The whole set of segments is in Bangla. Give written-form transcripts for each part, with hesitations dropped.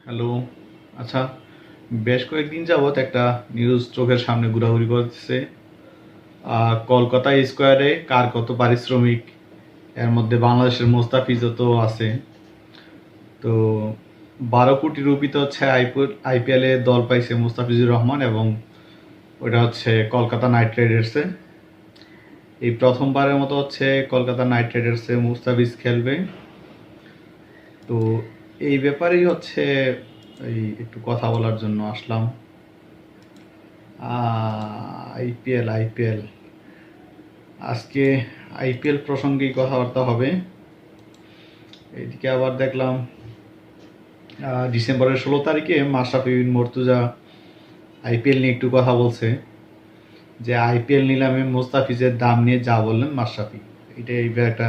হ্যালো। আচ্ছা, বেশ কয়েকদিন যাবৎ একটা নিউজ চোখের সামনে ঘোরাঘুরি করতেছে। কলকাতা স্কোয়ারে কার কত পারিশ্রমিক, এর মধ্যে বাংলাদেশের মোস্তাফিজও তো আছে। তো 12 কোটি রুপিতে হচ্ছে আইপিএলে দল পাইছে মুস্তাফিজুর রহমান, এবং ওটা হচ্ছে কলকাতা নাইট রাইডার্সে। এই প্রথমবারের মতো হচ্ছে কলকাতা নাইট রাইডার্সে মুস্তাফিজ খেলবে। তো এই ব্যাপারেই হচ্ছে এই একটু কথা বলার জন্য আসলাম। আইপিএল আজকে আইপিএল প্রসঙ্গেই কথাবার্তা হবে। এইদিকে আবার দেখলাম ডিসেম্বরের 16 তারিখে মাশরাফি বিন মর্তুজা আইপিএল নিয়ে একটু কথা বলছে, যে আইপিএল নিলামে মোস্তাফিজের দাম নিয়ে যা বললেন মাশরাফি, এটা এইবার একটা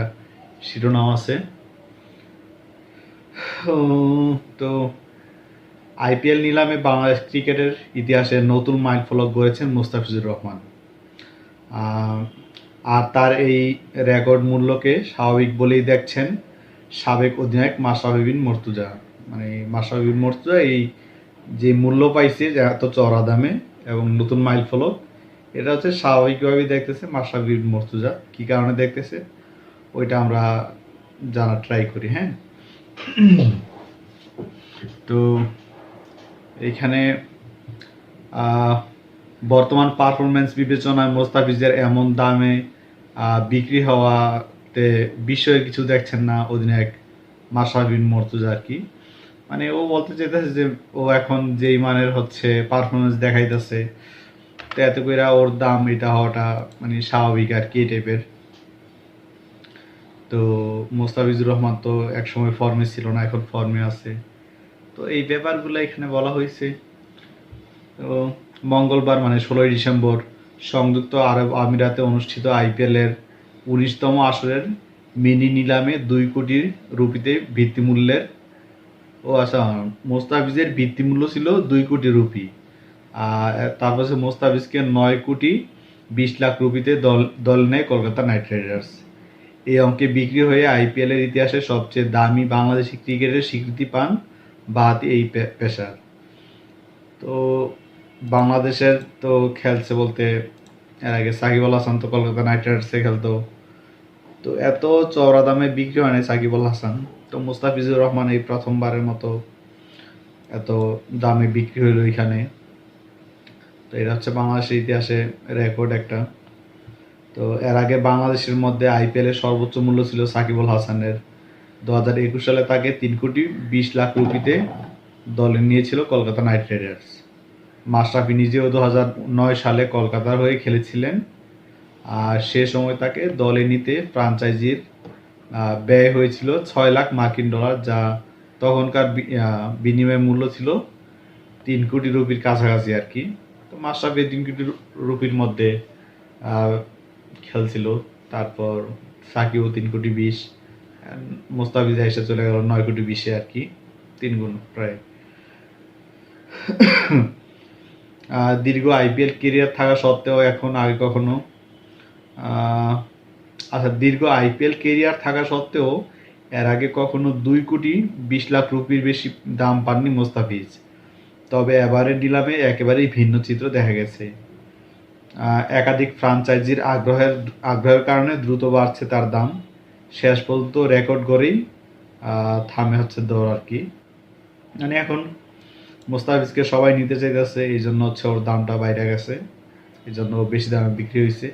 শিরোনাম আছে। তো আইপিএল নিলামে বাংলাদেশ ক্রিকেটের ইতিহাসে নতুন মাইলফলক গড়েছেন মোস্তাফিজুর রহমান। আর তার এই রেকর্ড মূল্যকে স্বাভাবিক বলেই দেখছেন সাবেক অধিনায়ক মাশরাফি বিন মর্তুজা। মানে মাশরাফি বিন মর্তুজা এই যে মূল্য পাইছে, যে এত চড়া দামে এবং নতুন মাইল ফলক, এটা হচ্ছে স্বাভাবিকভাবেই দেখতেছে মাশরাফি বিন মর্তুজা। কী কারণে দেখতেছে ওইটা আমরা জানার ট্রাই করি। হ্যাঁ, তো এইখানে বর্তমান পারফরমেন্স বিবেচনায় মোস্তাফিজের এমন দামে বিক্রি হওয়াতে বিষয়ে কিছু দেখছেন না অধিনায়ক মাশরাফি বিন মর্তুজা আর কি। মানে ও বলতে চাইতেছে যে ও এখন যেই মানের হচ্ছে পারফরমেন্স দেখাইতেছে, তো এত করে ওর দাম এটা হওয়াটা মানে স্বাভাবিক আর কি, এই টাইপের। তো মোস্তাফিজুর রহমান তো একসময় ফর্মে ছিল না, এখন ফর্মে আছে। তো এই ব্যাপারগুলো এখানে বলা হয়েছে। তো মঙ্গলবার মানে 16ই ডিসেম্বর সংযুক্ত আরব আমিরাতে অনুষ্ঠিত আইপিএলের 19তম আসরের মিনি নিলামে 2 কোটি রুপিতে ভিত্তিমূল্যের আচ্ছা, মোস্তাফিজের ভিত্তিমূল্য ছিল 2 কোটি রুপি। আর তারপর সে মোস্তাফিজকে 9 কোটি 20 লাখ রুপিতে দল নেয় কলকাতা নাইট রাইডার্স। এই অঙ্কে বিক্রি হয়ে আইপিএলের ইতিহাসে সবচেয়ে দামি বাংলাদেশি ক্রিকেটের স্বীকৃতি পান বাঁহাতি এই পেসার। তো বাংলাদেশের তো খেলছে বলতে, এর আগে সাকিব আল হাসান তো কলকাতা নাইট রাইডার্সে খেলতো। তো এত চওড়া দামে বিক্রি হয় না সাকিব আল হাসান। তো মুস্তাফিজুর রহমান এই প্রথমবারের মতো এত দামে বিক্রি হইলো এখানে। তো এটা হচ্ছে বাংলাদেশের ইতিহাসে রেকর্ড একটা। তো এর আগে বাংলাদেশের মধ্যে আইপিএলের সর্বোচ্চ মূল্য ছিল সাকিব আল হাসানের। 2021 সালে তাকে 3 কোটি 20 লাখ রুপিতে দলে নিয়েছিল কলকাতা নাইট রাইডার্স। মাশরাফি নিজেও 2009 সালে কলকাতার হয়ে খেলেছিলেন। আর সে সময় তাকে দলে নিতে ফ্রাঞ্চাইজির ব্যয় হয়েছিল 6 লাখ মার্কিন ডলার, যা তখনকার বিনিময় মূল্য ছিল 3 কোটি রুপির কাছাকাছি আর কি। তো মাশরাফি 3 কোটি রুপির মধ্যে খেলছিল। তারপর সাকিবও 3 কোটি 20, মোস্তাফিজ এসে চলে গেল 9 কোটি 20-এ আর কি, 3 গুণ প্রায়। দীর্ঘ আইপিএল কেরিয়ার থাকা সত্ত্বেও এখন আগে কখনো দীর্ঘ আইপিএল কেরিয়ার থাকা সত্ত্বেও এর আগে কখনো 2 কোটি 20 লাখ রুপির বেশি দাম পাননি মোস্তাফিজ। তবে এবারের নিলামে একেবারেই ভিন্ন চিত্র দেখা গেছে। একাধিক ফ্রাঞ্চাইজির আগ্রহের কারণে দ্রুত বাড়ছে তার দাম। শেষ পর্যন্ত রেকর্ড করেই থামে হচ্ছে দৌড় আর কি। মানে এখন মোস্তাফিজকে সবাই নিতে চাইতেছে, এই জন্য হচ্ছে ওর দামটা বাইরে গেছে, এই জন্য বেশি দামে বিক্রি হয়েছে।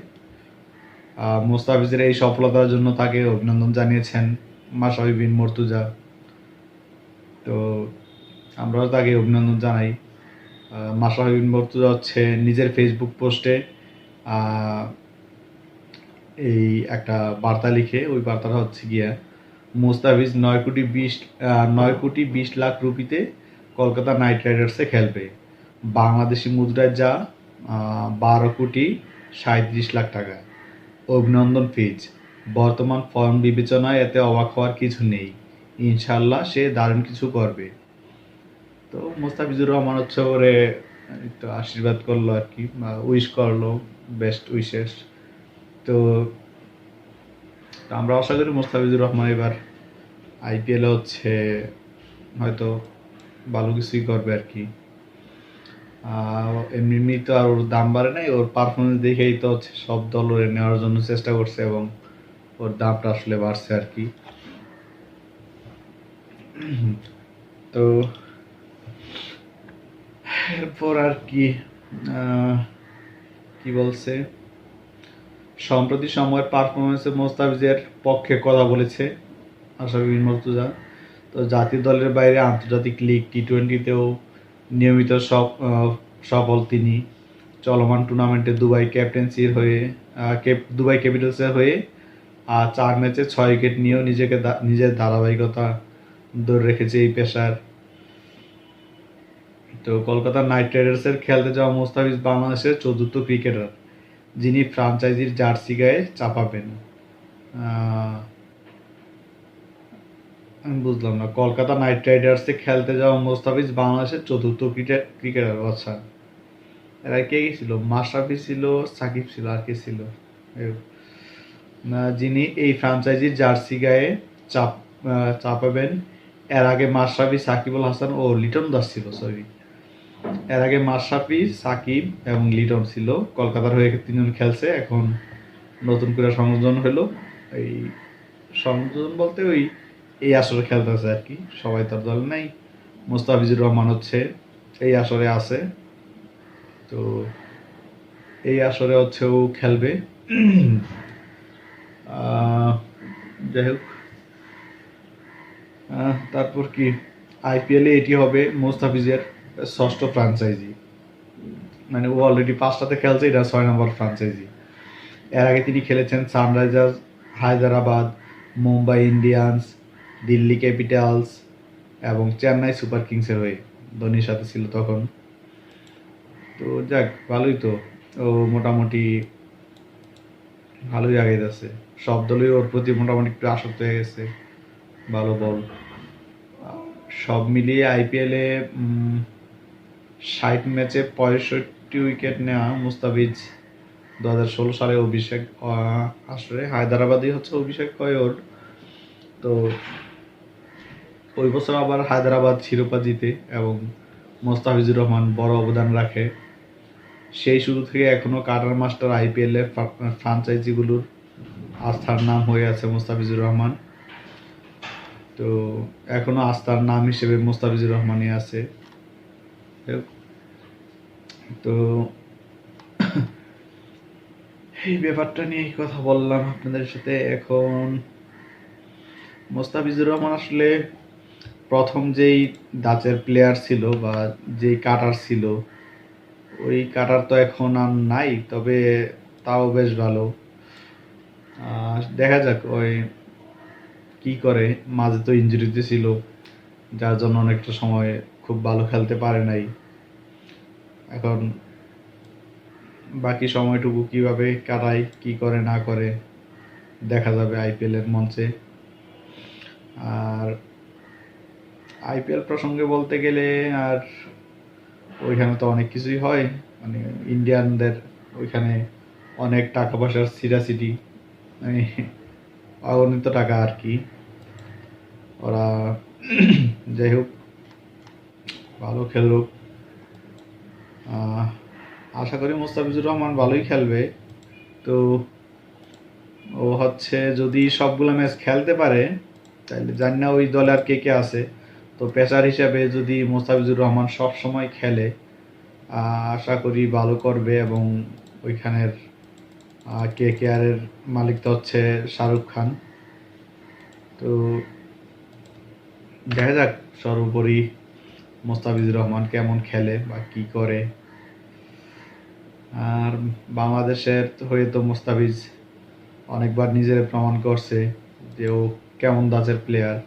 মোস্তাফিজের এই সফলতার জন্য তাকে অভিনন্দন জানিয়েছেন মাশরাফি বিন মর্তুজা। তো আমরাও তাকে অভিনন্দন জানাই। মাশরাফি বিন মর্তুজা হচ্ছে নিজের ফেসবুক পোস্টে এই একটা বার্তা লিখে, ওই বার্তাটা হচ্ছে গিয়া মুস্তাফিজ 9 কোটি 20 লাখ রুপিতে কলকাতা নাইট রাইডার্সে খেলবে, বাংলাদেশি মুদ্রায় যা 12 কোটি 37 লাখ টাকা। অভিনন্দন ফিজ, বর্তমান ফর্ম বিবেচনায় এতে অবাক হওয়ার কিছু নেই, ইনশাল্লাহ সে দারুণ কিছু করবে। তো মোস্তাফিজুর রহমান হচ্ছে ওরে একটু আশীর্বাদ করলো আর কি, উইশ করলো, বেস্ট উইশেস। তো আমরা আশা করি মোস্তাফিজুর রহমান এবার আইপিএলে হচ্ছে হয়তো ভালো কিছুই করবে আর কি। এমনি তো আর ওর দাম বাড়ে নাই, ওর পারফরমেন্স দেখেই তো হচ্ছে সব দল ওরে নেওয়ার জন্য চেষ্টা করছে এবং ওর দামটা আসলে বাড়ছে আর কি। তো এরপর আর কি কি বলছে, সম্প্রতি সময়ের পারফরমেন্সে মোস্তাফিজের পক্ষে কথা বলেছে আশরাফুল মুর্তজা। তো জাতীয় দলের বাইরে আন্তর্জাতিক লিগ টি-20তেও নিয়মিত সফল তিনি। চলমান টুর্নামেন্টে দুবাই ক্যাপ্টেন্সির হয়ে দুবাই ক্যাপিটালসের হয়ে 4 ম্যাচে 6 উইকেট নিয়েও নিজের ধারাবাহিকতা ধরে রেখেছে এই পেসার। তো কলকাতা নাইট রাইডার্সের খেলতে যাওয়া মোস্তাফিজ বাংলাদেশের চতুর্থ ক্রিকেটার যিনি ফ্রাঞ্চাইজির জার্সি গায়ে চাপাবেন। আমি বুঝলাম না, কলকাতা নাইট রাইডার্সে খেলতে যাওয়া মোস্তাফিজ বাংলাদেশের চতুর্থ ক্রিকেটার। আচ্ছা, এরা কে ছিল? মাশরাফি ছিল, সাকিব ছিল, আর কে ছিল? যিনি এই ফ্রাঞ্চাইজির জার্সি গায়ে চাপাবেন। এর আগে মাশরাফি, সাকিবুল হাসান ও লিটন দাস ছিল। এর আগে মাশরাফি, সাকিব এবং লিটন ছিল। কলকাতার হয়ে 3 জন খেলছে। এখন নতুন করে সংযোজন হলো। এই সংযোজন বলতে এই আসরে খেলতেছে আর কি, সবাই তার দল নাই। মোস্তাফিজুর রহমান হচ্ছে এই আসরে আছে। তো এই আসরে হচ্ছে ও খেলবে। যাই হোক, তারপর কি, আইপিএলে এটি হবে মোস্তাফিজের 6ষ্ঠ ফ্রাঞ্চাইজি। মানে ও অলরেডি 5টাতে খেলছে, এটা 6 নম্বর ফ্রাঞ্চাইজি। এর আগে তিনি খেলেছেন Sunrisers Hyderabad, Mumbai Indians, Delhi Capitals এবং চেন্নাই সুপার কিংসের হয়ে ধোনির সাথে ছিল তখন। তো যাক, ভালোই তো, ও মোটামুটি ভালোই আগে যাচ্ছে। সব দলই ওর প্রতি মোটামুটি একটু আসক্ত হয়ে গেছে। ভালো বল। সব মিলিয়ে আইপিএলে 60 ম্যাচে 65 উইকেট নেওয়া মুস্তাফিজ 2016 সালে অভিষেক আসলে হায়দ্রাবাদই হচ্ছে অভিষেক হয় ওর। তো ওই বছর আবার হায়দ্রাবাদ শিরোপা জিতে এবং মোস্তাফিজুর রহমান বড় অবদান রাখে। সেই শুরু থেকে এখনো কাটার মাস্টার আইপিএলের ফ্রাঞ্চাইজিগুলোর আস্থার নাম হয়ে আছে মোস্তাফিজুর রহমান। তো এখনো আস্থার নাম হিসেবে মোস্তাফিজুর রহমানই আছে। তো এই ব্যাপারটা নিয়ে কথা বললাম আপনাদের সাথে। এখন মোস্তাফিজুর রহমান আসলে প্রথম যেই ডাচের প্লেয়ার ছিল বা যেই কাটার ছিল, ওই কাটার তো এখন আর নাই, তবে তাও বেশ ভালো। দেখা যাক ওই কি করে। মাঝে তো ইনজুরিতে ছিল, যার জন্য অনেকটা সময় খুব ভালো খেলতে পারে নাই। এখন বাকি সময়টুকু কিভাবে কাটায়, কি করে না করে দেখা যাবে আইপিএলের মঞ্চে। আর আইপিএল প্রসঙ্গে বলতে গেলে আর ওইখানে তো অনেক কিছুই হয়। মানে ইন্ডিয়ানদের ওইখানে অনেক টাকা পয়সার সিরাসিটি, মানে অগণিত টাকা আর কি। ওরা যাই হোক, ভালো খেলুক। আশা করি মোস্তাফিজুর রহমান ভালোই খেলবে। তো ও হচ্ছে যদি সবগুলো ম্যাচ খেলতে পারে, তাহলে জানি না ওই দলে আর কে কে আছে। তো পেসার হিসাবে যদি মোস্তাফিজুর রহমান সব সময় খেলে, আশা করি ভালো করবে। এবং ওইখানের কেকেআরের মালিক তো হচ্ছে শাহরুখ খান। তো দেখা যাক সর্বোপরি মোস্তাফিজুর রহমান কেমন খেলে বা কি করে। আর বাংলাদেশের হয়ে তো মোস্তাফিজ অনেকবার নিজের প্রমাণ করছে যে ও কেমন দাচের প্লেয়ার।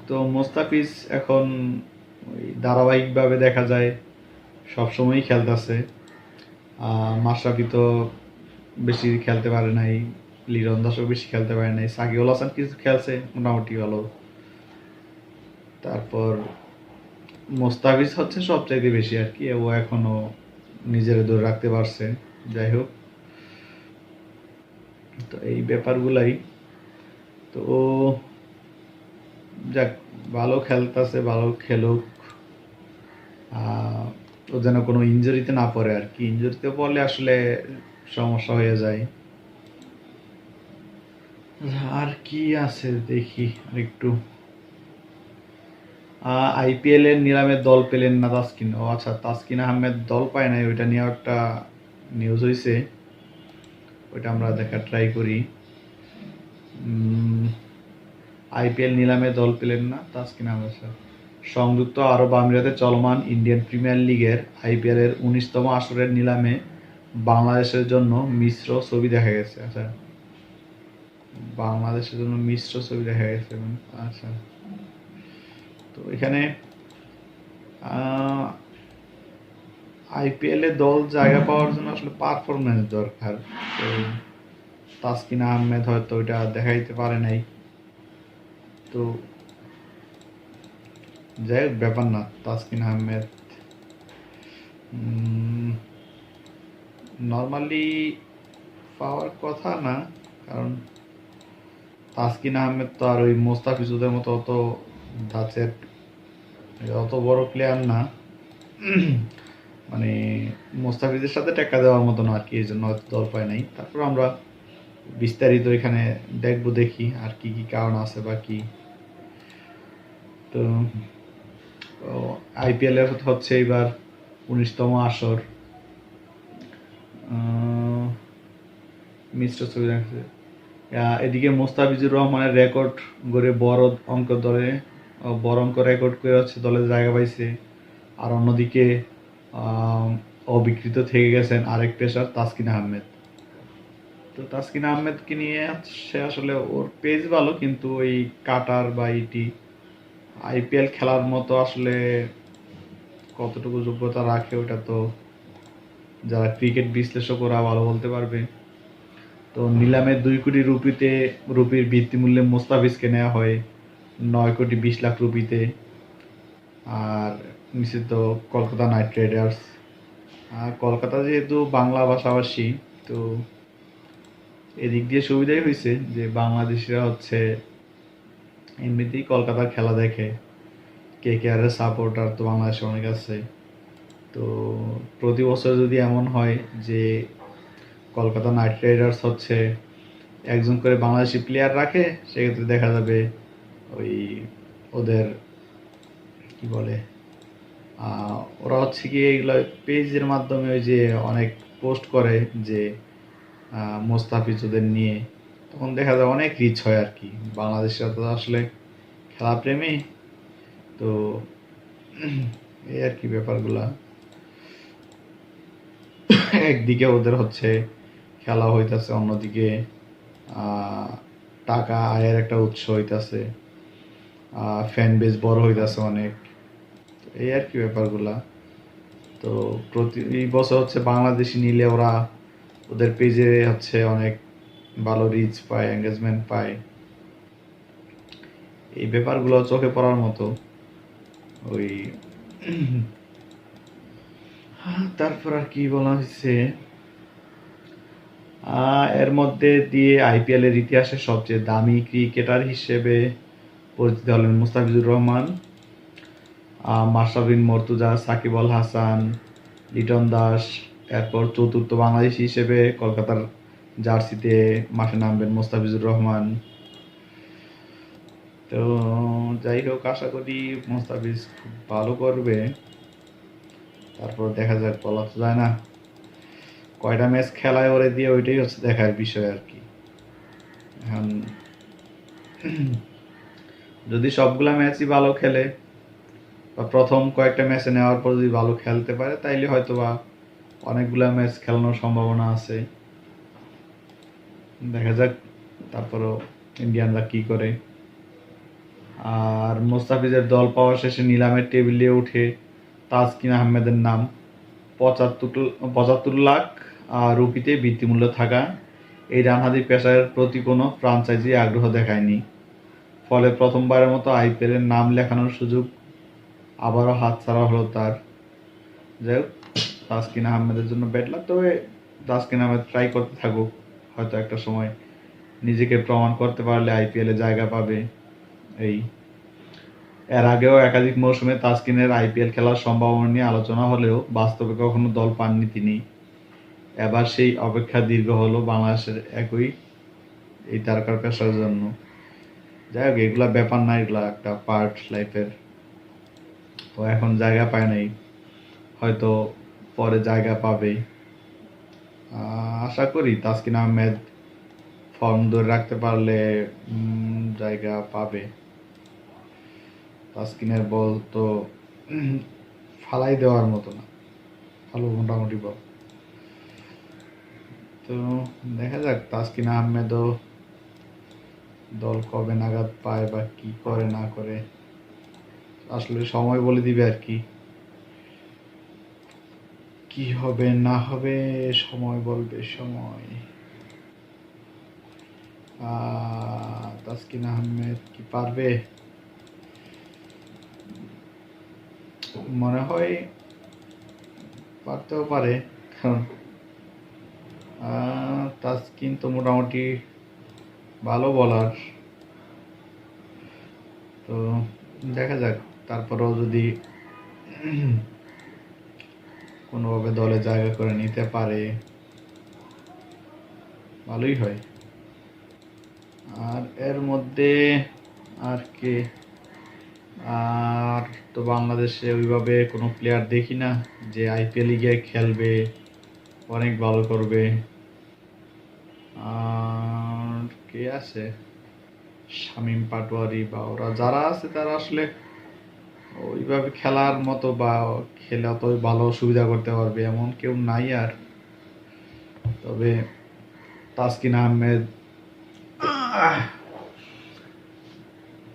তো মোস্তাফিজ এখন ধারাবাহিকভাবে দেখা যায় সবসময়ই খেলতেছে। মাশরাফি তো বেশি খেলতে পারে নাই, লিটন দাসও বেশি খেলতে পারে নাই, সাকিবুল হাসান কিছু খেলছে মোটামুটি ভালো। তারপর মোস্তাফিজ হচ্ছে সবচাইতে বেশি আর কি, ও এখনো নিজের ধরে রাখতে পারছে। যাই হোক, তো এই ব্যাপারগুলাই। তো যাক, ভালো খেলতেছে, ভালো খেলুক। ও যেন কোনো ইনজুরিতে না পড়ে আর কি, ইনজুরিতে পড়লে আসলে সমস্যা হয়ে যায়। আর কি আছে দেখি আর একটু। আইপিএল এর নিলামে দল পেলেন না তাসকিন? ও আচ্ছা, তাসকিন আহমেদ দল পায় নাই, ওইটা নিয়ে একটা নিউজ হয়েছে, ওইটা আমরা দেখা ট্রাই করি। আইপিএল নিলামে দল পেলেন না তাসকিন আহমেদ স্যার। সংযুক্ত আরব আমিরাতে চলমান ইন্ডিয়ান প্রিমিয়ার লিগের আইপিএল এর 19তম আসরের নিলামে বাংলাদেশের জন্য মিশ্র ছবি দেখা গেছে। আচ্ছা, বাংলাদেশের জন্য মিশ্র ছবি দেখা গেছে। আচ্ছা, তো এখানে আইপিএল এ দল জায়গা পাওয়ার জন্য আসলে পারফরমেন্স দরকার। তো তাসকিন আহমেদ হয়তো ওইটা দেখাইতে পারে নাই। তো যাই হোক, ব্যাপার না। তাসকিন আহমেদ নর্মালি পাওয়ার কথা না, কারণ তাসকিন আহমেদ তো আর ওই মোস্তাফিজুদের মতো অত ধাঁচের অত বড় প্লেয়ার না, মানে মোস্তাফিজের সাথে টেক্কা দেওয়ার মতো না আর কি, এই জন্য হয়তো দল পায় নাই। তারপর আমরা বিস্তারিত এখানে দেখবো, দেখি আর কি কি কারণ আছে বা কি। তো আইপিএল এর হচ্ছে এবার 19তম আসর। মিশ্র ছবি রাখছে। এদিকে মোস্তাফিজুর রহমানের রেকর্ড গড়ে বড় অঙ্ক রেকর্ড করে হচ্ছে দলে জায়গা পাইছে। আর অন্যদিকে অবিকৃত থেকে গেছেন আরেক পেসার তাসকিন আহমেদ। তো তাসকিন আহমেদকে নিয়ে সে আসলে ওর পেজ ভালো, কিন্তু ওই কাটার বা ইটি আইপিএল খেলার মতো আসলে কতটুকু যোগ্যতা রাখে ওটা তো যারা ক্রিকেট বিশ্লেষক ওরা ভালো বলতে পারবে। তো নিলামে 2 কোটি রুপির ভিত্তিমূল্যে মোস্তাফিজকে নেওয়া হয় 9,20,00,000 রুপিতে। আর নিষিদ্ধ কলকাতা নাইট রাইডার্স। আর কলকাতা যেহেতু বাংলা ভাষাভাষী, তো এদিক দিয়ে সুবিধাই হয়েছে যে বাংলাদেশিরা হচ্ছে এমনিতেই কলকাতার খেলা দেখে। KKR এর সাপোর্টার তো বাংলাদেশে অনেক আছে। তো প্রতি বছর যদি এমন হয় যে কলকাতা নাইট রাইডার্স হচ্ছে একজন করে বাংলাদেশি প্লেয়ার রাখে, সেক্ষেত্রে দেখা যাবে ওই ওদের কি বলে, ওরা হচ্ছে কি এইগুলো পেজের মাধ্যমে ওই যে অনেক পোস্ট করে যে মোস্তাফিজ ওদের নিয়ে, তখন দেখা যায় অনেক রিচ হয় আর কি। বাংলাদেশরা তো আসলে খেলাপ্রেমী, তো এই আর কি ব্যাপারগুলা। একদিকে ওদের হচ্ছে খেলা হইতাছে, অন্যদিকে টাকা আয়ের একটা উৎস হইতাছে, ফ্যান বেস বড় হইতাছে অনেক, এই আর কি ব্যাপারগুলা। তো প্রতি বছর হচ্ছে বাংলাদেশি নিলে ওরা ওদের পেজে হচ্ছে অনেক ভালো রিচ পায়, এঙ্গেজমেন্ট পায়। এই ব্যাপারগুলো চোখে পড়ার মতো। ওই তারপর আর কি বলা হয়েছে, এর মধ্যে দিয়ে আইপিএল এর ইতিহাসে সবচেয়ে দামি ক্রিকেটার হিসেবে পরিচিত হলেন মুস্তাফিজুর রহমান। মাশরাফি বিন মর্তুজা, সাকিব আল হাসান, লিটন দাস, এরপর চতুর্থ বাংলাদেশি হিসেবে কলকাতার জার্সিতে মাঠে নামবেন মুস্তাফিজুর রহমান। তো যাই হোক, আশা করি মুস্তাফিজ খুব ভালো করবে। তারপর দেখা যাক, বলা তো যায় না কয়টা ম্যাচ খেলায় ওরে দিয়ে, ওইটাই হচ্ছে দেখার বিষয় আর কি। এখন যদি সবগুলা ম্যাচই ভালো খেলে বা প্রথম কয়েকটা ম্যাচে নেওয়ার পর যদি ভালো খেলতে পারে, তাইলে হয়তো বা অনেকগুলা ম্যাচ খেলানোর সম্ভাবনা আছে। দেখা যাক তারপরও ইন্ডিয়ানরা কি করে। আর মোস্তাফিজের দল পাওয়া শেষে নিলামের টেবিলে উঠে তাসকিন আহমেদের নাম। 75 লাখ রুপিতে ভিত্তিমূল্য থাকা এই ডানহাতি পেসারের প্রতি কোনো ফ্রাঞ্চাইজি আগ্রহ দেখায়নি। ফলে প্রথমবারের মতো আইপিএলের নাম লেখানোর সুযোগ আবারও হাতছাড়া হলো তার। যাই হোক, তাসকিন আহমেদের জন্য ব্যাড লাক। তবে তাসকিন আহমেদ ট্রাই করতে থাকুক, হয়তো একটা সময় নিজেকে প্রমাণ করতে পারলে আইপিএলে জায়গা পাবে। এই এর আগেও একাধিক মৌসুমে তাসকিনের আইপিএল খেলার সম্ভাবনা নিয়ে আলোচনা হলেও বাস্তবে কখনো দল পাননি তিনি। এবার সেই অপেক্ষা দীর্ঘ হলো বাংলাদেশের এই তারকার পেশার জন্য। যাই হোক, এগুলা ব্যাপার না, এগুলা একটা পার্ট লাইফের। তো এখন জায়গা পায় নাই, হয়তো পরে জায়গা পাবে। আশা করি তাসকিন আহমেদ ফর্ম ধরে রাখতে পারলে জায়গা পাবে। তাসকিনের বল তো ফালাই দেওয়ার মতো না, ভালো মোটামুটি বল। তো দেখা যাক তাসকিন আহমেদও দল কবে নাগাদ পায় বা কি করে না করে, আসলে সময় বলে দিবে আর কি। কি হবে না হবে সময় বলবে, সময়। তাসকিন আহমেদ কি পারবে? মনে হয় পারতেও পারে, কারণ তাসকিন তো মোটামুটি ভালো বলার। তো দেখা যাক, তারপরেও যদি কোনোভাবে দলে জায়গা করে নিতে পারে ভালোই হয়। আর এর মধ্যে আর কে? আর তো বাংলাদেশে ওইভাবে কোনো প্লেয়ার দেখি না যে আইপিএল গিয়ে খেলবে, অনেক ভালো করবে। আর কে আছে? শামীম পাটোয়ারি বা ওরা যারা আছে তারা আসলে ওইভাবে খেলার মতো বা খেলে অত ভালো সুবিধা করতে পারবে এমন কেউ নাই আর। তবে তাসকিন আহমেদ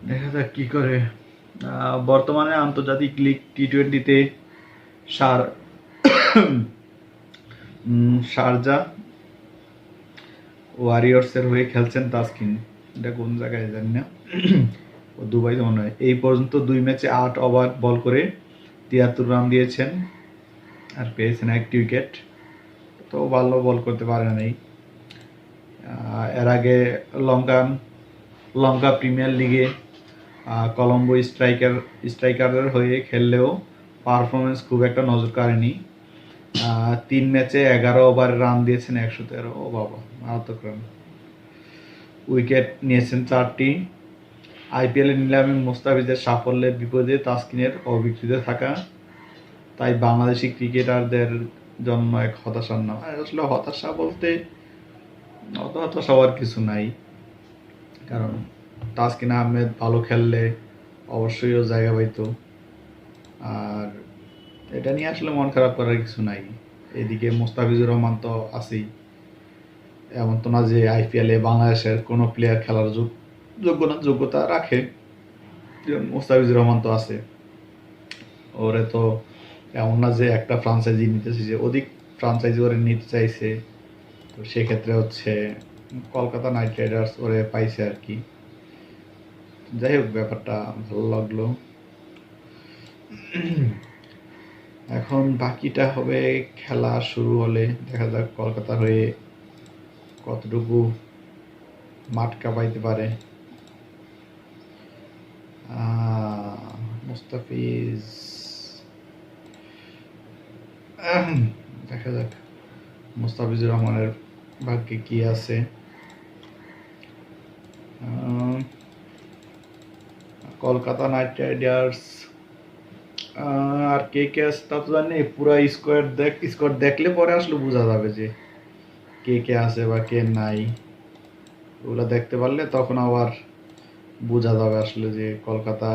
দেখা যাক কি করে। বর্তমানে আন্তর্জাতিক লিগ টি-20-তে শারজা ওয়ারিয়র্সের হয়ে খেলছেন তাসকিন। এটা কোন জায়গায় জানি না, ও দুবাইতে মনে হয়। এই পর্যন্ত 2 ম্যাচে 8 ওভার বল করে 73 রান দিয়েছেন আর পেয়েছেন 1টি উইকেট। তো ভালো বল করতে পারে নাই। এর আগে লঙ্কা প্রিমিয়ার লিগে কলম্বো স্ট্রাইকারের হয়ে খেললেও পারফরমেন্স খুব একটা নজর কাড়েনি। 3 ম্যাচে 11 ওভারে রান দিয়েছেন 113। ও বাবা, মারাত্মক রান। উইকেট নিয়েছেন 4টি। আইপিএলের নিলামে মোস্তাফিজের সাফল্যের বিপরীতে তাসকিনের অবিকৃত থাকা তাই বাংলাদেশি ক্রিকেটারদের জন্য এক হতাশার নাম। আসলে হতাশা বলতে অত হতাশা হওয়ার কিছু নাই, কারণ তাসকিন আহমেদ ভালো খেললে অবশ্যই ও জায়গা পাইতো। আর এটা নিয়ে আসলে মন খারাপ করার কিছু নাই। এদিকে মোস্তাফিজুর রহমান তো আছেই, এমন তো না যে আইপিএলে বাংলাদেশের কোনো প্লেয়ার খেলার যোগ্যতা রাখে। মোস্তাফিজুর রহমান তো আছে, ওরে তো এমন না যে একটা ফ্রাঞ্চাইজি নিতে চাইছে, অধিক ফ্রাঞ্চাইজি ওরে নিতে চাইছে। তো সেক্ষেত্রে হচ্ছে কলকাতা নাইট রাইডার্স ওরে পাইছে আর কি। যাই হোক, ব্যাপারটা ভালো লাগলো। এখন বাকিটা হবে খেলা শুরু হলে দেখা যাক কলকাতা হয়ে কতটুকু মাঠ কাঁপাইতে পারে মুস্তাফিজ। দেখা যাক মুস্তাফিজুর রহমানের ভাগ্যে কি আছে। কলকাতা নাইট রাইডার্স আর কে কে আছে তা তো জানি, পুরা স্কোয়াড দেখলে পরে আসলে বোঝা যাবে যে কে কে আছে বা কে নাই। ওগুলা দেখতে পারলে তখন আবার বোঝা যাবে আসলে যে কলকাতা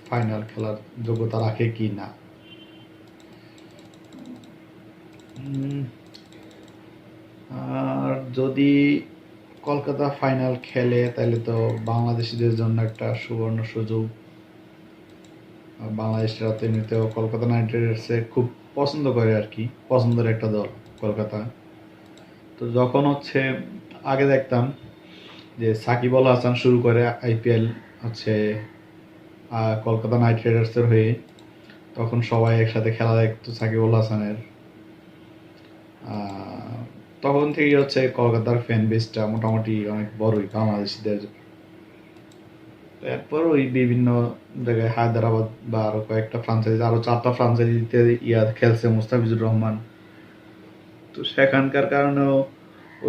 ফাইনাল খেলার যোগ্যতা রাখে কি না। আর যদি কলকাতা ফাইনাল খেলে তাহলে তো বাংলাদেশিদের জন্য একটা সুবর্ণ সুযোগ। বাংলাদেশিরা তো এমনিতেও কলকাতা নাইট রাইডার্সে খুব পছন্দ করে আর কি, পছন্দের একটা দল কলকাতা। তো যখন হচ্ছে আগে দেখতাম যে সাকিব আল হাসান শুরু করে আইপিএল হচ্ছে কলকাতা নাইট রাইডার্সের হয়ে, তখন সবাই একসাথে খেলা দেখতো সাকিব আল হাসানের। তখন থেকেই হচ্ছে কলকাতার ফ্যান বেসটা মোটামুটি অনেক বড়ই বাংলাদেশিদের। এরপর ওই বিভিন্ন জায়গায় হায়দ্রাবাদ বা আরো কয়েকটা ফ্রাঞ্চাইজি, আরো 4টা ফ্রাঞ্চাইজিতে খেলছে মুস্তাফিজুর রহমান। তো সেখানকার কারণেও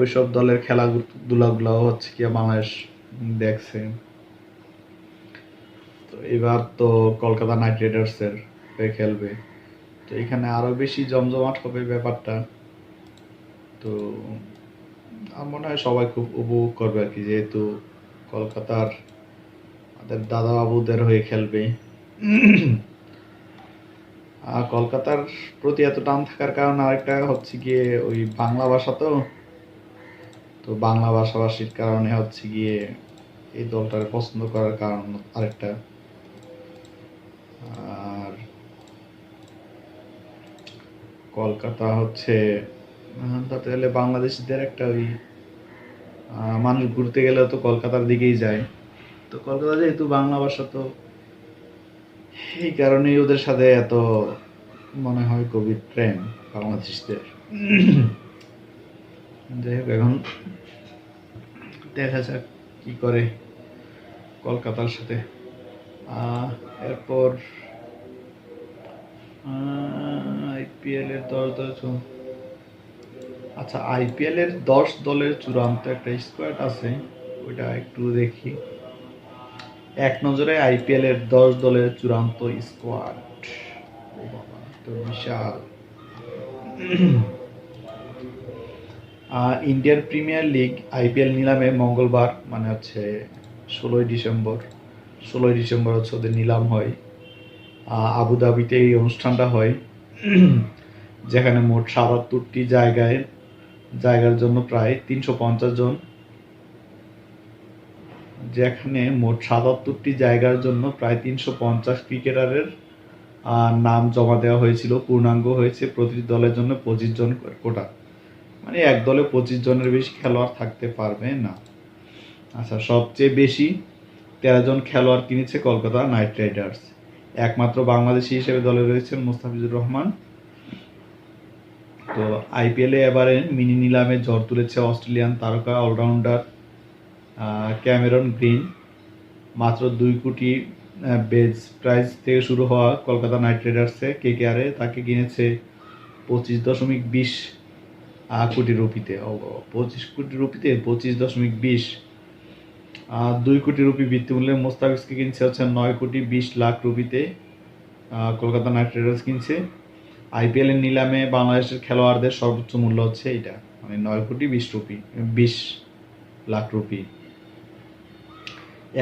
ওইসব দলের খেলাধুলাগুলো হচ্ছে কি বাংলাদেশ দেখছে। তো এবার তো কলকাতা নাইট রাইডার্সের হয়ে খেলবে, তো এখানে আরো বেশি জমজমাট হবে ব্যাপারটা। তো আমার মনে হয় সবাই খুব উপভোগ করবে আর কি, যেহেতু কলকাতার তাদের দাদা বাবুদের হয়ে খেলবে। আর কলকাতার প্রতি এত টান থাকার কারণ আরেকটা হচ্ছে গিয়ে ওই বাংলা ভাষা, তো তো বাংলা ভাষাভাষীর কারণে হচ্ছে গিয়ে এই দলটার পছন্দ করার কারণ আরেকটা। আর কলকাতা হচ্ছে তাতে হলে বাংলাদেশিদের একটা ওই মানুষ ঘুরতে গেলেও তো কলকাতার দিকেই যায়। তো কলকাতা যেহেতু বাংলা ভাষা, তো এই কারণেই ওদের সাথে এত মনে হয় গভীর প্রেম বাংলাদেশিদের। যাই হোক, এখন দেখা যাক কি করে কলকাতার সাথে। এরপর আইপিএল এর 10 দল, আচ্ছা আইপিএল এর 10 দলের চূড়ান্ত একটা স্কোয়াড আছে, ওইটা একটু দেখি এক নজরে। আইপিএল এর 10 দলের চূড়ান্ত স্কোয়াড, ও বাবা তো বিশাল। ইন্ডিয়ান প্রিমিয়ার লিগ আইপিএল নিলামে মঙ্গলবার মানে হচ্ছে 16ই ডিসেম্বর হচ্ছে ওদের নিলাম হয়। আবুধাবিতে এই অনুষ্ঠানটা হয়, যেখানে মোট 77টি জায়গার জন্য প্রায় 350 জন, যেখানে মোট 77টি জায়গার জন্য প্রায় 350 ক্রিকেটারের নাম জমা দেওয়া হয়েছিল। পূর্ণাঙ্গ হয়েছে প্রতিটি দলের জন্য 25 জন কোটা, মানে এক দলে 25 জনের বেশি খেলোয়াড় থাকতে পারবে না। আচ্ছা, সবচেয়ে বেশি 13 জন খেলোয়াড় কিনেছে কলকাতা নাইট রাইডার্স। একমাত্র বাংলাদেশি হিসেবে দলে রয়েছেন মুস্তাফিজুর রহমান। তো আইপিএলে এবারে মিনি নিলামে ঝড় তুলেছে অস্ট্রেলিয়ান তারকা অলরাউন্ডার ক্যামেরন গ্রিন। মাত্র 2 কোটি বেজ প্রাইস থেকে শুরু হওয়া কলকাতা নাইট রাইডার্সে কেকেআরে তাকে কিনেছে 25.20 কোটি রুপিতে। 25 কোটি রুপিতে 25.20, 2 কোটি রুপি ভিত্তিমূল্যে মোস্তাফিজকে কিনছে হচ্ছে 9 কোটি 20 লাখ রুপিতে। কলকাতা নাইট রাইডার্স কিনছে। আইপিএল এর নিলামে বাংলাদেশের খেলোয়াড়দের সর্বোচ্চ মূল্য হচ্ছে এইটা, মানে 9 কোটি 20 লাখ রুপি।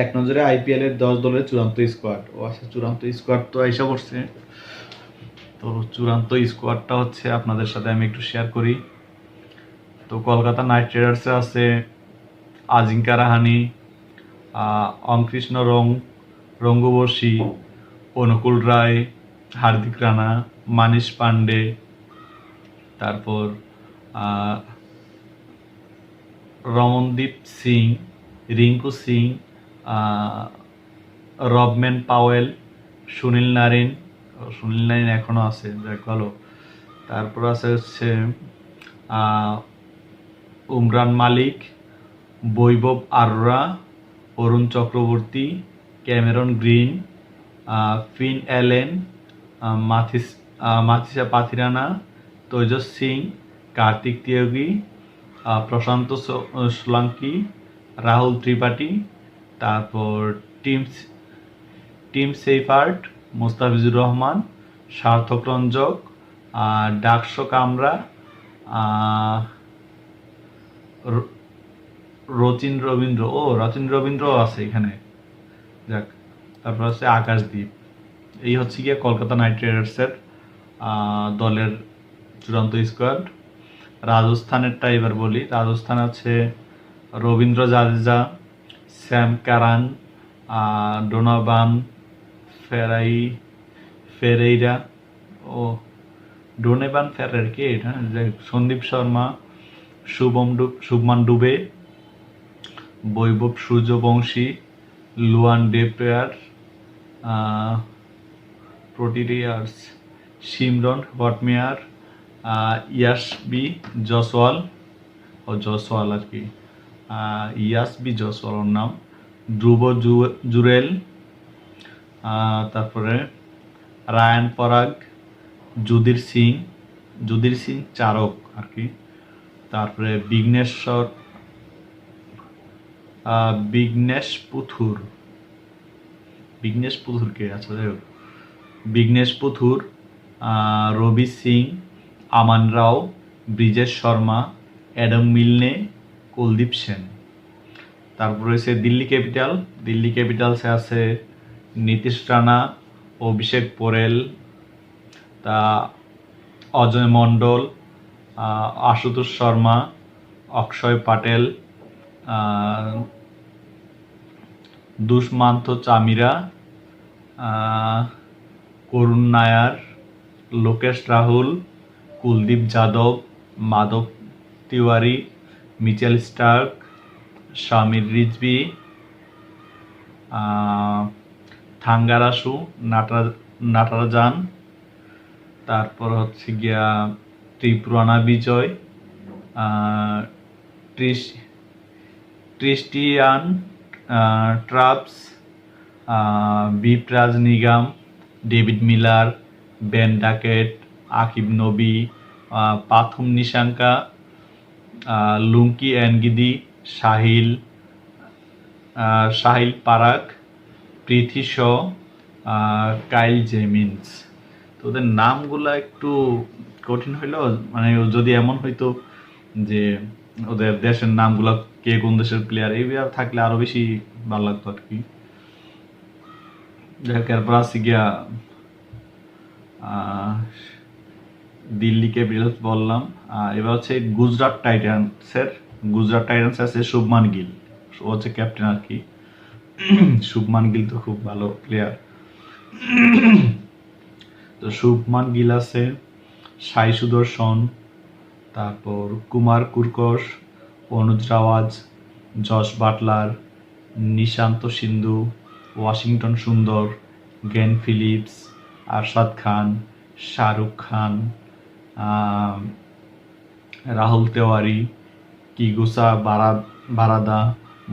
এক নজরে আইপিএল এর 10 দলের চূড়ান্ত স্কোয়াড। ও আচ্ছা, চূড়ান্ত স্কোয়াড তো আইসা পড়ছে। তো চূড়ান্ত স্কোয়াডটা হচ্ছে আপনাদের সাথে আমি একটু শেয়ার করি। তো কলকাতা নাইট রাইডার্সে আছে আজিঙ্কা রাহানি, অঙ্কৃষ্ণ রঙ্গবর্ষী, অনুকূল রায়, হার্দিক রানা, মানিশ পান্ডে, তারপর রমনদীপ সিং, রিঙ্কু সিং, রবম্যান পাওয়েল, সুনীল নারিন এখনো আছে, যাক ভালো। তারপর আছে হচ্ছে Umran Malik, Vaibhav Arora, Arun Chakravarthy, Cameron Green, Finn Allen, Matheesha Pathirana, Tejas Singh, Kartik Tyagi, Prashant Solanki, Rahul Tripathi, তারপর টিম সেইফার্ট, মোস্তাফিজুর রহমান, সার্থক রঞ্জক, ডাকশো কামরা, রচিন রবীন্দ্র আছে এখানে, যাক। তারপর হচ্ছে আকাশদ্বীপ। এই হচ্ছে গিয়ে কলকাতা নাইট রাইডার্সের দলের চূড়ান্ত স্কোয়াড। রাজস্থানেরটা এবার বলি। রাজস্থান আছে Ravindra Jadeja, Sam Curran, Donovan Ferreira, Donovan Ferreira কে এটা, Sandeep Sharma, Shubham Dubey, Vaibhav Suryavanshi, Lhuan Dre, Pretorius, Shimron Hetmyer, Yashasvi Jaiswal আর কি, ইয়াসবি জসওয়াল ওর নাম, ধ্রুব জুরেল, তারপরে রায়ান পরাগ, যুধির সিং চারক আর কি। তারপরে বিঘ্নেশ পুথুর কে, আচ্ছা যাই হোক, বিঘ্নেশ পুথুর, রবি সিং, আমান রাও, ব্রিজেশ শর্মা, অ্যাডাম মিলনে, কুলদীপ সেন। তারপর রয়েছে দিল্লি ক্যাপিটালসে আছে নীতিশ রানা, অভিষেক পোরেল, তা অজয় মণ্ডল, আশুতোষ শর্মা, অক্ষয় পাটেল, দুষ্মান্ত চামিরা, করুণ নায়ার, লোকেশ রাহুল, কুলদীপ যাদব, মাধব তিওয়ারি, মিচেল স্টার্ক, শামির রিজভি, থাঙ্গারাসু, নাটারাজান, তারপর হচ্ছে গিয়া Tripurana Vijay, Tristan Stubbs, Vipraj Nigam, David Miller, Ben Duckett, Aqib Nabi, Pathum Nissanka, Lungi Ngidi, Sahil Parakh, Prithvi Shaw, Kyle Jamieson. তো ওদের নামগুলা একটু কঠিন হইলো, মানে যদি এমন হইতো যে ওদের দেশের নামগুলা কে কোন দেশের প্লেয়ার এইভাবে থাকলে আরো বেশি ভালো লাগতো আর কি। এরপর আছে গিয়া দিল্লি ক্যাপিটালস বললাম। এবার হচ্ছে গুজরাট টাইটান্স আছে শুভমান গিল, ও হচ্ছে ক্যাপ্টেন আর কি। শুভমান গিল তো খুব ভালো প্লেয়ার। তো শুভমান গিল আছে, সাই সুদর্শন, তারপর কুমার কুরকশ, অনুজ রাওয়াজ, জশ বাটলার, নিশান্ত সিন্ধু, ওয়াশিংটন সুন্দর, গ্লেন ফিলিপস, আরশাদ খান, শাহরুখ খান, রাহুল তেওয়ারি, কিগুসা বারাদা,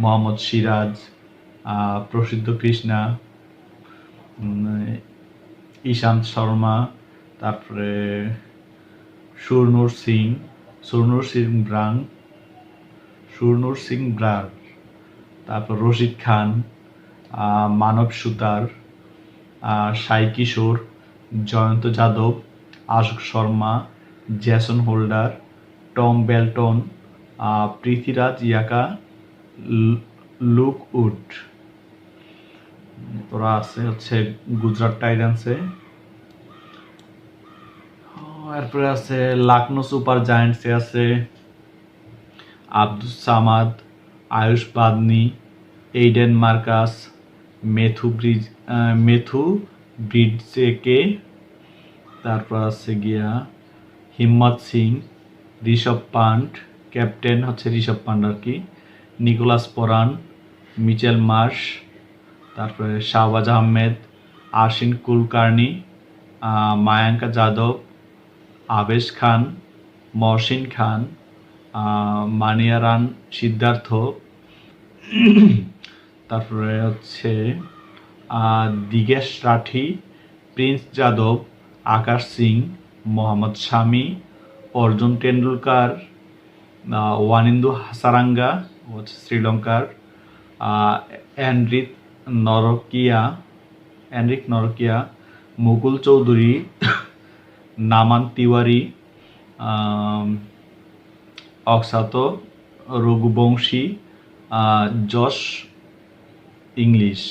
মোহাম্মদ সিরাজ, প্রসিদ্ধ কৃষ্ণা, ঈশান্ত শর্মা, তারপরে সুরনুর সিং ব্রার, তারপর Rashid Khan, Manav Suthar, Sai Kishore, Jayant Yadav, Ashok Sharma, Jason Holder, Tom Banton, Prithviraj Yarra, Luke would. তোরা আছে হচ্ছে গুজরাট টাইটান্সে। এরপরে আছে লখনৌ সুপার জায়ান্টসে আছে আব্দুস সামাদ, আয়ুষ বাদনি, এইডেন মার্কাস, মেথু ব্রিডজেকে, তারপর আছে গিয়া হিম্মত সিং, ঋষভ পান্ট, ক্যাপ্টেন হচ্ছে ঋষভ পান্ট আর কি, নিকোলাস পরান, মিচেল মার্শ, তারপরে শাহবাজ আহমেদ, আশিন কুলকার্নি, মায়াঙ্কা যাদব, আবেশ খান, মহসিন খান, মানিয়ারান সিদ্ধার্থ, তারপরে হচ্ছে দিগেশ রাঠি, প্রিন্স যাদব, আকাশ সিং, মোহাম্মদ শামি, অর্জুন টেন্ডুলকার, ওয়ানিন্দু হাসারাঙ্গা হচ্ছে শ্রীলঙ্কার, এনরিক নরকিয়া, মুকুল চৌধুরী, নামান তিওয়ারি, অক্সাত রঘুবংশী, জশ ইংলিশ।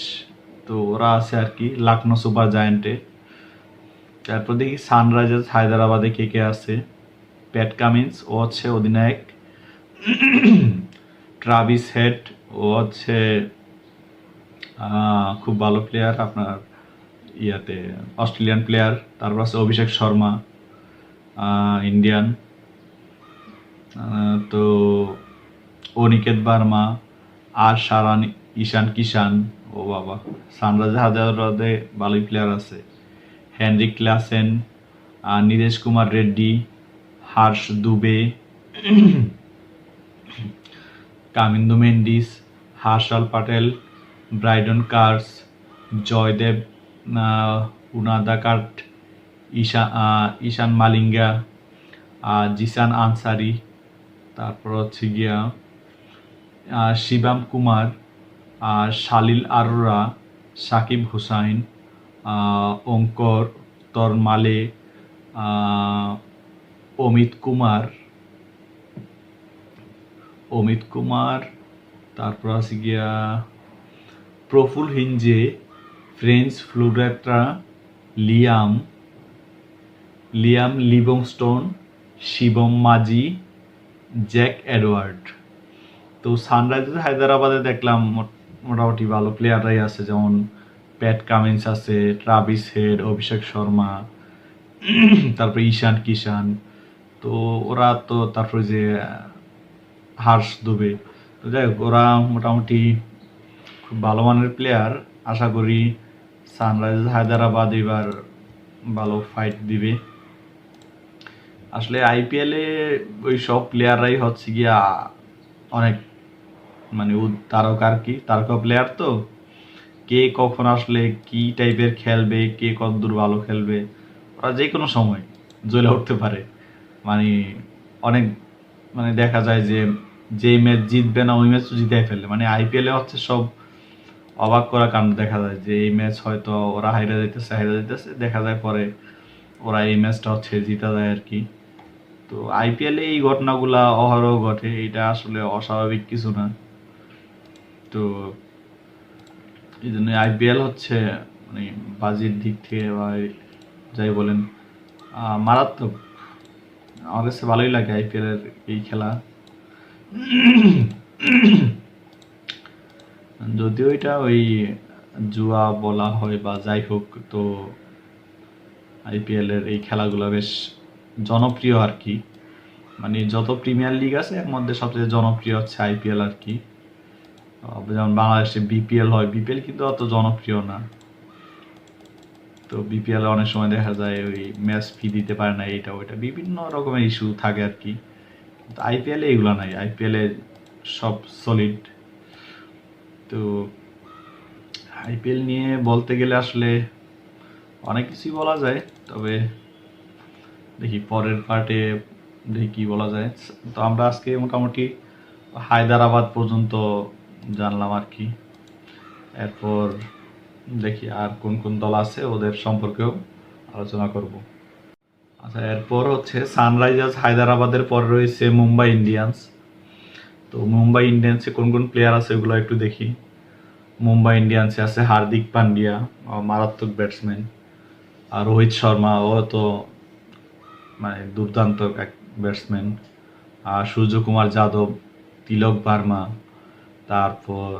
তো ওরা আছে আর কি লখনৌ সুপার জায়ান্টে। তারপর দেখি সানরাইজার্স হায়দ্রাবাদে কে আছে। প্যাট কামিন্স, ও হচ্ছে অধিনায়ক। ট্রাভিস হেড, ও হচ্ছে খুব ভালো প্লেয়ার আপনার অস্ট্রেলিয়ান প্লেয়ার। তারপর আছে অভিষেক শর্মা, ইন্ডিয়ান। তো অনিকেত বার্মা, আর সারান, ঈশান কিষান, ও বাবা সানরাইজার্স হায়দ্রাবাদে ভালোই প্লেয়ার আছে। Heinrich Klaasen, Nitish Kumar Reddy, Harsh Dubey, Kamindu Mendis, Harshal Patel, Brydon Carse, Jaydev Unadkat, Eshan Malinga, Zeeshan Ansari, তারপর হচ্ছে গিয়া শিবাম কুমার, শালিল আরোরা, সাকিব হুসাইন, অঙ্কর তরমালে, অমিত কুমার, তারপর আছে গিয়া প্রফুল হিঞ্জে, ফ্রেঞ্চ ফ্লুরেট্রা, Liam Livingstone, Shivam Majhi, Jack Edward. তো সানরাইজার্স হায়দ্রাবাদে দেখলাম মোটামুটি ভালো প্লেয়াররাই আছে, যেমন প্যাট কামিন্স আছে, ট্রাভিস হেড, অভিষেক শর্মা, তারপরে ঈশান কিষান। তো ওরা তো তারপরে যে হার্ষ দুবে, তো যাই হোক ওরা মোটামুটি খুব ভালো মানের প্লেয়ার। আশা করি সানরাইজার্স হায়দ্রাবাদ এবার ভালো ফাইট দিবে। আসলে আইপিএলে ওই সব প্লেয়াররাই হচ্ছে গিয়া অনেক মানে তারকা আর কি, তারকা প্লেয়ার। তো কে কখন আসলে কি টাইপের খেলবে, কে কতদূর ভালো খেলবে, ওরা যে কোনো সময় জ্বলে উঠতে পারে। মানে অনেক মানে দেখা যায় যে যেই ম্যাচ জিতবে না ওই ম্যাচ জিতাই ফেলে। মানে আইপিএলে হচ্ছে সব অবাক করা কাণ্ড দেখা যায় যে এই ম্যাচ হয়তো ওরা হাইরা যাইতেছে, দেখা যায় পরে ওরা এই ম্যাচটা হচ্ছে জিতা যায় আর কি। তো আইপিএলে এই ঘটনাগুলা অহরহ ঘটে, এটা আসলে অস্বাভাবিক কিছু না। তো এই জন্য আইপিএল হচ্ছে মানে বাজির দিক থেকে বা যাই বলেন মারাত্মক। আমার কাছে ভালোই লাগে আইপিএল এর এই খেলা, যদিও এটা ওই জুয়া বলা হয় বা যাই হোক। তো আইপিএল এর এই খেলাগুলো বেশ জনপ্রিয় আর কি। মানে যত প্রিমিয়ার লিগ আছে এর মধ্যে সবচেয়ে জনপ্রিয় হচ্ছে আইপিএল আর কি। যেমন বাংলাদেশে বিপিএল হয়, বিপিএল কিন্তু অত জনপ্রিয় না। তো বিপিএল অনেক সময় দেখা যায় ওই ম্যাচ ফি দিতে পারে না, এইটা ওইটা বিভিন্ন রকমের ইস্যু থাকে আর কি। কিন্তু আইপিএলে এগুলো নাই, আইপিএলে সব সলিড। তো আইপিএল নিয়ে বলতে গেলে আসলে অনেক কিছুই বলা যায়, তবে দেখি পরের পার্টে দেখি কি বলা যায়। তো আমরা আজকে মোটামুটি হায়দ্রাবাদ পর্যন্ত জানলাম আর কি। এরপর দেখি আর কোন কোন দল আছে ওদের সম্পর্কেও আলোচনা করব। আচ্ছা, এরপর হচ্ছে সানরাইজার্স হায়দ্রাবাদের পর রয়েছে মুম্বাই ইন্ডিয়ান্স। তো মুম্বাই ইন্ডিয়ান্সে কোন কোন প্লেয়ার আছে ওগুলো একটু দেখি। মুম্বাই ইন্ডিয়ান্সে আছে হার্দিক পান্ডিয়া, মারাত্মক ব্যাটসম্যান। আর রোহিত শর্মা, ও তো মানে দুর্দান্ত এক ব্যাটসম্যান। আর সূর্যকুমার যাদব, তিলক ভার্মা, তারপর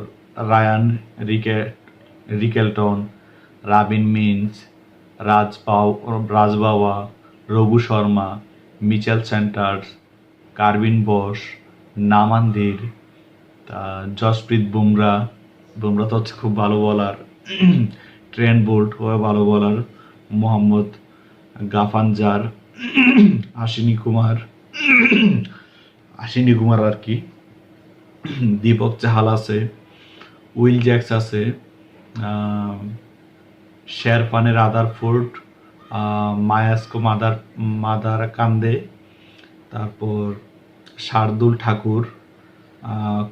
Ryan Rickelton, Rabin means, Rajbawa, Raghu Sharma, Mitchell saunters, কার্বিন Bose, নামান্দির, Jasprit Bumrah তো হচ্ছে খুব ভালো বলার। ট্রেন্ট বোল্ট, ও ভালো বলার। মোহাম্মদ গাফানজার, আশিনী কুমার আর কি। দীপক চাহাল আছে, উইল জ্যাক্স আছে, শেরপানের আদারফোর্ড, মায়াস্কো মাদার কান্দে, তারপর Shardul Thakur,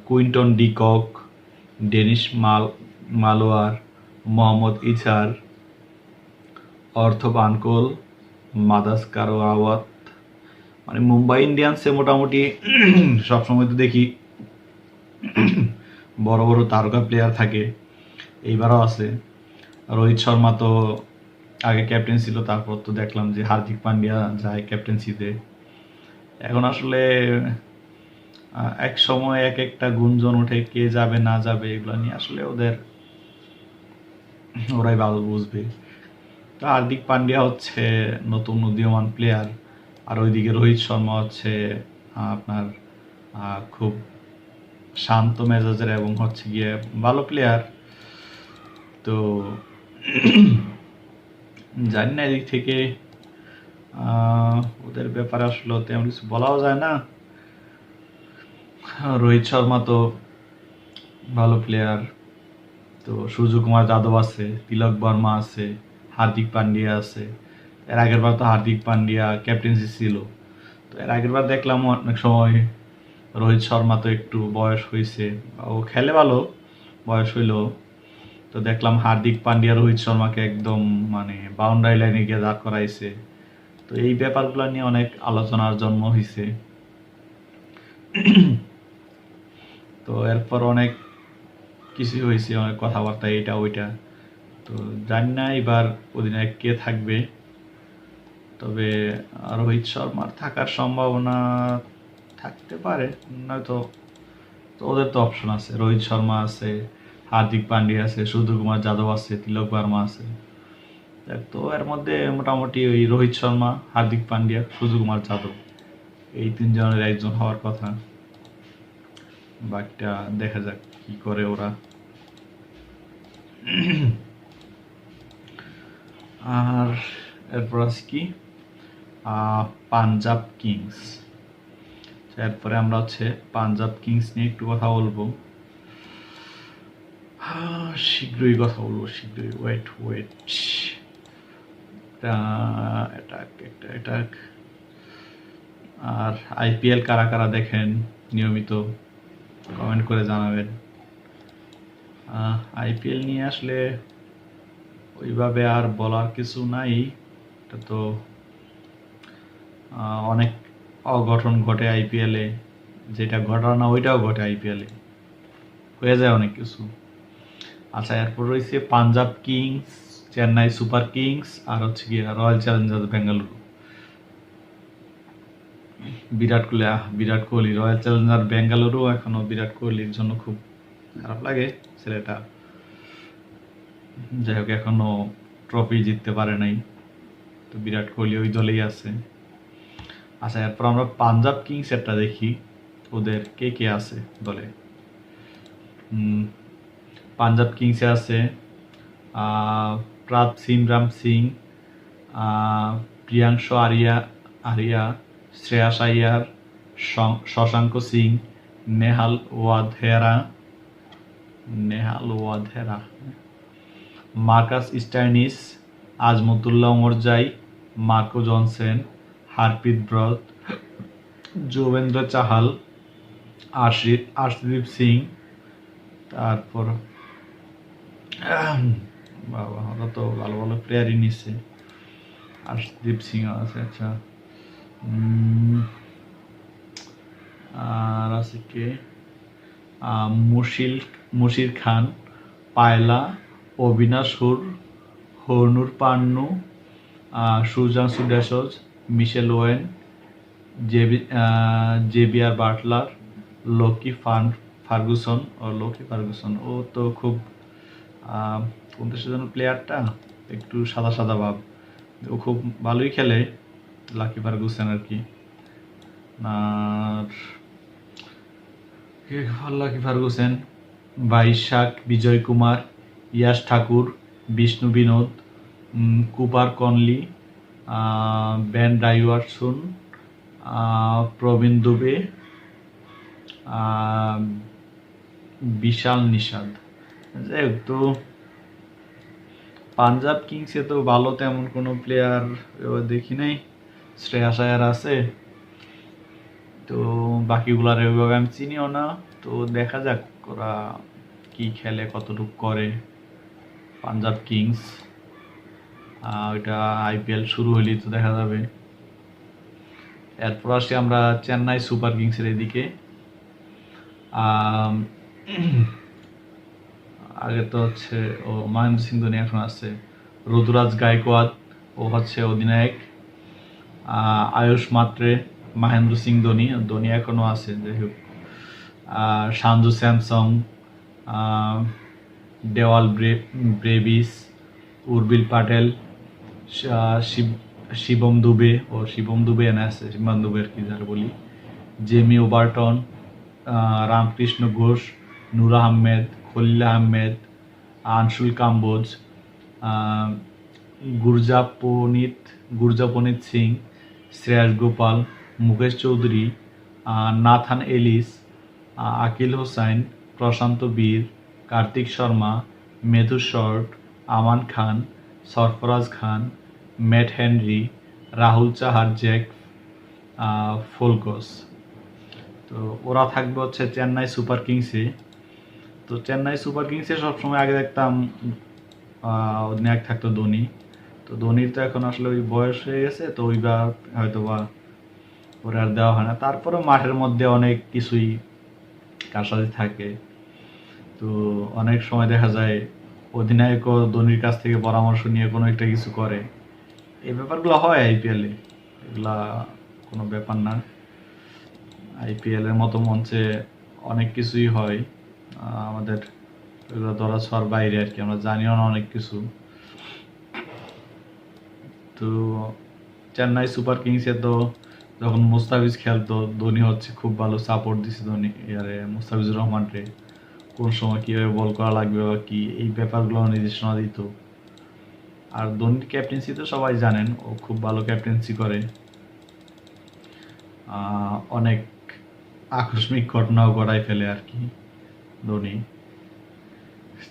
Quinton de Kock, Danish মালোয়ার, Mohammad ইছার, অর্থব আনকোল, মাদাসকার আওয়াত। মানে মুম্বাই ইন্ডিয়ান্সে মোটামুটি সবসময় তো দেখি বড় বড় তারকা প্লেয়ার থাকে, এইবারও আছে। রোহিত শর্মা তো আগে ক্যাপ্টেন ছিল, তারপর তো দেখলাম যে হার্দিক পান্ডিয়া যায় ক্যাপ্টেন্সিতে। এখন আসলে এক সময় এক একটা গুঞ্জন ওঠে, কে যাবে না যাবে এগুলো নিয়ে আসলে ওরাই ভালো বুঝবে। তো হার্দিক পান্ডিয়া হচ্ছে নতুন উদীয়মান প্লেয়ার, আর ওইদিকে রোহিত শর্মা হচ্ছে আপনার খুব শান্ত মেজাজের এবং হচ্ছে গিয়ে ভালো প্লেয়ার। তো জানি না এদিক থেকে ওদের ব্যাপারে আসলে তেমন কিছু বলাও যায় না। রোহিত শর্মা তো ভালো প্লেয়ার, তো সূর্যকুমার যাদব আছে, তিলক বর্মা আছে, হার্দিক পান্ডিয়া আছে। এর আগের বার তো হার্দিক পান্ডিয়া ক্যাপ্টেন্সি ছিল। তো এর আগের বার দেখলাম অনেক সময় রোহিত শর্মা তো একটু বয়স হয়েছে, ও খেলে ভালো, বয়স হইলো। তো দেখলাম হার্দিক পান্ডিয়া রোহিত শর্মাকে একদম মানে বাউন্ডারি লাইনে গিয়ে দাঁড় করাইছে। তো এই ব্যাপারগুলো নিয়ে অনেক আলোচনার জন্ম হয়েছে। তো এরপর অনেক কিছু হয়েছে, অনেক কথাবার্তা, এটা ওইটা। তো জানি না এবার অধিনায়ক কে থাকবে, তবে রোহিত শর্মার থাকার সম্ভাবনা থাকতে পারে, নয়তো তো ওদের তো অপশন আছে, রোহিত শর্মা আছে, হার্দিক পান্ডিয়া আছে, সূর্যকুমার যাদব আছে, তিলক বর্মা আছে। তো এর মধ্যে মোটামুটি ওই রোহিত শর্মা, হার্দিক পান্ডিয়া, সূর্যকুমার যাদব, এই তিনজনের একজন হওয়ার কথা। বাকিটা দেখা যাক কি করে ওরা। আর এরপর আছে কি পাঞ্জাব কিংস। এরপরে আমরা হচ্ছে পাঞ্জাব কিংস নিয়ে একটু কথা বলবো। শীঘ্রই কথা বলবো, শীঘ্রই। Wait wait, attack. আর আইপিএল কারা কারা দেখেন নিয়মিত কমেন্ট করে জানাবেন। আইপিএল নিয়ে আসলে ওইভাবে আর বলার কিছু নাই। এটা তো অনেক অঘটন ঘটে আইপিএলে, যেটা ঘটার না ওইটাও ঘটে আইপিএলে, হয়ে যায় অনেক কিছু। আচ্ছা, এরপর রয়েছে Punjab Kings, Chennai Super Kings, আর হচ্ছে কি Royal Challengers Bengaluru. Virat Kohli Royal Challengers Bengaluru এখনো বিরাট কোহলির জন্য খুব খারাপ লাগে ছেলেটা। যাই হোক, এখনো ট্রফি জিততে পারে নাই, তো বিরাট কোহলি ওই দলেই আছে। আচ্ছা, এরপর আমরা পাঞ্জাব কিংস একটা দেখি, ওদের কে কে আছে দলে। পাঞ্জাব কিংসে আছে Prabhsimran Singh, Priyansh Arya, Shreyas Iyer, Shashank Singh, Nehal Wadhera, Marcus Stoinis, Azmatullah Omarzai, Marco Jansen, Harpreet Brar, Yuzvendra Chahal, Arshdeep Singh. তারপর বাবা, ওরা তো ভালো ভালো প্লেয়ারই নিচ্ছে। আর্শদীপ সিং আছে। আচ্ছা, আর আছে কে, মুশির খান, পায়লা, অবিনাশ হরনুর পান্নু, সুজান সুডেসজ, মিশেল ওয়েন, জেবিআর বাটলার, লোকি ফার্গুসন। ও তো খুব কোন দেশের জন্য প্লেয়ারটা, একটু সাদা সাদা ভাব, ও খুব ভালোই খেলে, লাকি ফার্গুসন আর কি। আর Lockie Ferguson, Vyshak Vijay Kumar, Yash Thakur, Vishnu Vinod, Cooper Connolly, Ben Dwarshuis, Praveen Dubey, Vishal Nishad. যাই হোক, তো পাঞ্জাব কিংসে তো ভালো তেমন কোনো প্লেয়ার দেখি নাই। শ্রেয়াস আয়ার আছে, তো বাকিগুলার ওইভাবে আমি চিনিও না। তো দেখা যাক ওরা কি খেলে, কতটুকু করে পাঞ্জাব কিংস। ওইটা আইপিএল শুরু হলেই তো দেখা যাবে। এরপর আসি আমরা চেন্নাই সুপার কিংসের এদিকে। আগে তো হচ্ছে মহেন্দ্র সিং ধোনি এখন আছে, ঋতুরাজ গায়কোয়াদ ও হচ্ছে অধিনায়ক, আয়ুষ মাত্রে, মহেন্দ্র সিং ধোনি এখনো আছে। যাই হোক, সাঞ্জু স্যামসং, দেওয়াল ব্রেভিস, উর্বিল পাটেল, শিবম দুবে এনে আছে, শিবম দুবে আর কি যারা বলি, Jamie Overton, Ramakrishna Ghosh, Noor Ahmad, Khaleel Ahmed, Anshul Kamboj, Gurjapneet Singh, Shreyas Gopal, Mukesh Choudhary, Nathan Ellis, Akeal Hosein, Prashant Veer, Kartik Sharma, Matthew Short, Aman Khan, Sarfaraz Khan, Matt Henry, Rahul Chahar, Zak Foulkes. তো ওরা থাকবে হচ্ছে চেন্নাই সুপার কিংসে। তো চেন্নাই সুপার কিংসে সবসময় আগে দেখতাম অধিনায়ক থাকতো ধোনি। তো ধোনির তো এখন আসলে ওই বয়স হয়ে গেছে, তো ওইবার হয়তো বা ওরা আর দেওয়া হয় না। তারপরে মাঠের মধ্যে অনেক কিছুই কারসাজি থাকে। তো অনেক সময় দেখা যায় অধিনায়কও ধোনির কাছ থেকে পরামর্শ নিয়ে কোনো একটা কিছু করে। এই ব্যাপারগুলো হয় আইপিএলে, এগুলা কোনো ব্যাপার না। আইপিএল এর মতো মঞ্চে অনেক কিছুই হয়, আমাদের এগুলো ধরা ছোঁয়ার বাইরে আর কি, আমরা জানিও না অনেক কিছু। তো চেন্নাই সুপার কিংসে তো যখন মুস্তাফিজ খেলতো, ধোনি হচ্ছে খুব ভালো সাপোর্ট দিছে ধোনি মুস্তাফিজুর রহমান রে, কোন সময় কিভাবে বল করা লাগবে বা কি, এই ব্যাপারগুলো নির্দেশনা দিত। আর ধোনির ক্যাপ্টেন্সি তো সবাই জানেন, ও খুব ভালো ক্যাপ্টেন্সি করে। অনেক আকস্মিক ঘটনাও ঘটায় ফেলে আর কি ধোনি।